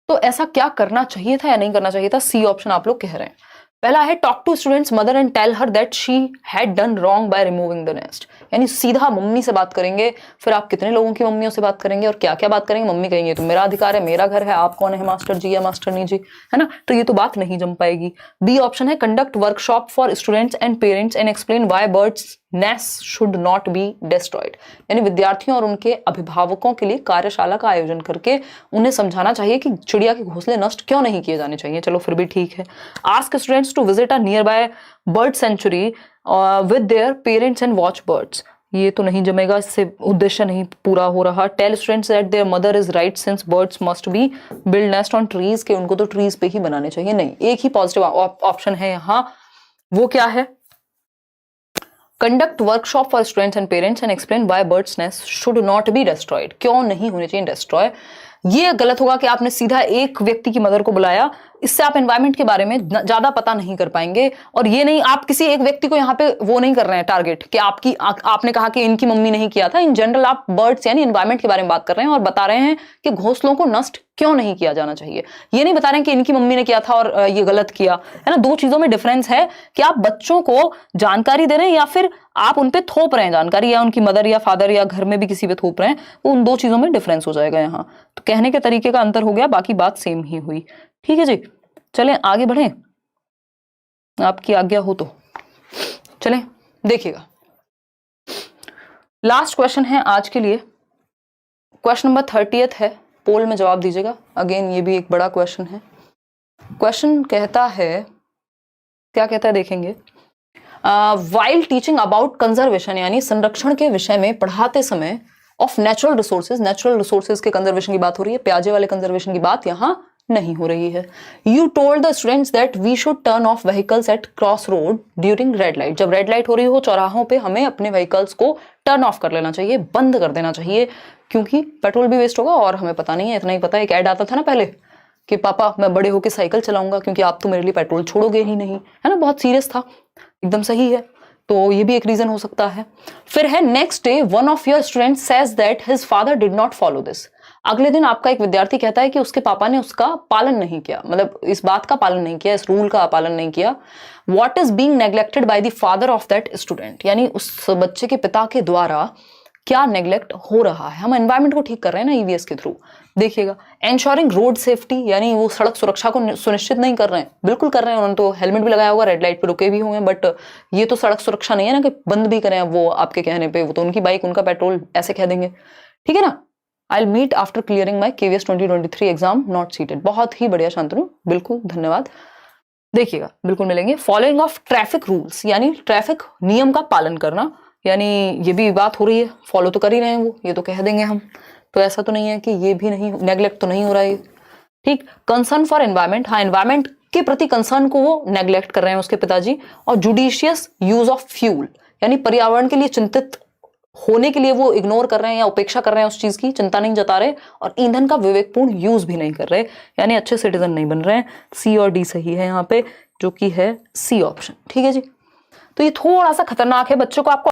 [SPEAKER 1] तो ऐसा क्या करना चाहिए था या नहीं करना चाहिए था? सी ऑप्शन आप लोग कह रहे हैं। पहला है talk to students mother and tell her that she had done wrong by removing the nest, यानी सीधा मम्मी से बात करेंगे। फिर आप कितने लोगों की मम्मियों से बात करेंगे और क्या क्या बात करेंगे? मम्मी कहेंगे तो मेरा अधिकार है, मेरा घर है, आप कौन है मास्टर जी या मास्टरनी जी, है ना, तो ये तो बात नहीं जम पाएगी। बी ऑप्शन है conduct workshop for students and parents and explain why birds nest should not be destroyed, यानी विद्यार्थियों और उनके अभिभावकों के लिए कार्यशाला का आयोजन करके उन्हें समझाना चाहिए कि चिड़िया के घोंसले नष्ट क्यों नहीं किए जाने चाहिए। चलो फिर भी ठीक है। Ask students to visit a nearby bird sanctuary with their parents and watch birds, ये तो नहीं जमेगा, इससे उद्देश्य नहीं पूरा हो रहा। Tell students that their mother is right since birds must be build nest on trees, के उनको तो ट्रीज पे ही बनाने चाहिए। नहीं, एक ही पॉजिटिव ऑप्शन है यहाँ, वो क्या है? Conduct workshop for students and parents and explain why birds nest should not be destroyed, क्यों नहीं होने चाहिए डिस्ट्रॉय। ये गलत होगा कि आपने सीधा एक व्यक्ति की मदर को बुलाया, इससे आप एनवायरमेंट के बारे में ज्यादा पता नहीं कर पाएंगे। और ये नहीं, आप किसी एक व्यक्ति को यहाँ पे वो नहीं कर रहे हैं टारगेट कि आपने कहा कि इनकी मम्मी नहीं किया था। इन जनरल आप बर्ड्स यानी एनवायरमेंट के बारे में बात कर रहे हैं और बता रहे हैं कि घोंसलों को नष्ट क्यों नहीं किया जाना चाहिए। ये नहीं बता रहे हैं कि इनकी मम्मी ने किया था और ये गलत किया, है ना। दो चीजों में डिफरेंस है कि आप बच्चों को जानकारी दे रहे हैं या फिर आप उन पे थोप रहे हैं जानकारी, या उनकी मदर या फादर या घर में भी किसी पे थोप रहे हैं, तो उन दो चीजों में डिफरेंस हो जाएगा यहाँ। तो कहने के तरीके का अंतर हो गया, बाकी बात सेम ही हुई। ठीक है जी, चलें आगे बढ़ें, आपकी आज्ञा हो तो चलें। देखिएगा, लास्ट क्वेश्चन है आज के लिए, क्वेश्चन नंबर 30 है, पोल में जवाब दीजिएगा। अगेन ये भी एक बड़ा क्वेश्चन है। क्वेश्चन कहता है, क्या कहता है देखेंगे। वाइल टीचिंग अबाउट कंजर्वेशन, यानी संरक्षण के विषय में पढ़ाते समय ऑफ नेचुरल रिसोर्सेज के कंजर्वेशन की बात हो रही है, प्याजे वाले कंजर्वेशन की बात यहाँ नहीं हो रही है। You told the students that we should turn off vehicles at cross road during red light, जब रेड लाइट हो रही हो चौराहों पे हमें अपने व्हीकल्स को टर्न ऑफ कर लेना चाहिए, बंद कर देना चाहिए, क्योंकि पेट्रोल भी वेस्ट होगा। और हमें पता नहीं है, इतना ही पता है, एक ऐड आता था ना पहले कि पापा मैं बड़े होके साइकिल चलाऊंगा क्योंकि आप तो मेरे लिए पेट्रोल छोड़ोगे ही नहीं, है ना। बहुत सीरियस था, एकदम सही है, तो ये भी एक रीजन हो सकता है। फिर है next day one of your students says that his father did not follow this, अगले दिन आपका एक विद्यार्थी कहता है कि उसके पापा ने उसका पालन नहीं किया, मतलब इस बात का पालन नहीं किया, इस रूल का पालन नहीं किया। What is being neglected by the father of that student, यानी उस बच्चे के पिता के द्वारा क्या नेग्लेक्ट हो रहा है। हम एनवायरमेंट को ठीक कर रहे हैं ना ईवीएस के थ्रू। देखिएगा, एंश्योरिंग रोड सेफ्टी, यानी वो सड़क सुरक्षा को सुनिश्चित नहीं कर रहे हैं, बिल्कुल कर रहे हैं, उन्होंने तो हेलमेट भी लगाया होगा, रेड लाइट पे रुके भी होंगे, बट ये तो सड़क सुरक्षा नहीं है ना कि बंद भी करें वो आपके कहने पे, वो तो उनकी बाइक उनका पेट्रोल ऐसे कह देंगे, ठीक है ना। I will meet after clearing my KVS 2023 exam not seated. बहुत ही बढ़िया शांतनु, बिल्कुल धन्यवाद। देखिएगा बिल्कुल मिलेंगे। फॉलोइंग ऑफ ट्रैफिक रूल्स, यानी ट्रैफिक नियम का पालन करना, यानी ये भी बात हो रही है, फॉलो तो कर ही रहे हैं वो, ये तो कह देंगे हम, तो ऐसा तो नहीं है कि ये भी नहीं, नेग्लेक्ट तो नहीं हो रहा है। ठीक। कंसर्न फॉर एनवायरमेंट, हाँ एनवायरमेंट के प्रति कंसर्न को वो नेग्लेक्ट कर रहे हैं उसके पिताजी। और जुडिशियस यूज ऑफ फ्यूल, यानी पर्यावरण के लिए चिंतित होने के लिए वो इग्नोर कर रहे हैं या उपेक्षा कर रहे हैं उस चीज की, चिंता नहीं जता रहे, और ईंधन का विवेकपूर्ण यूज भी नहीं कर रहे, यानी अच्छे सिटीजन नहीं बन रहे हैं। सी और डी सही है यहाँ पे, जो कि है सी ऑप्शन। ठीक है जी। तो ये थोड़ा सा खतरनाक है बच्चों को, आपको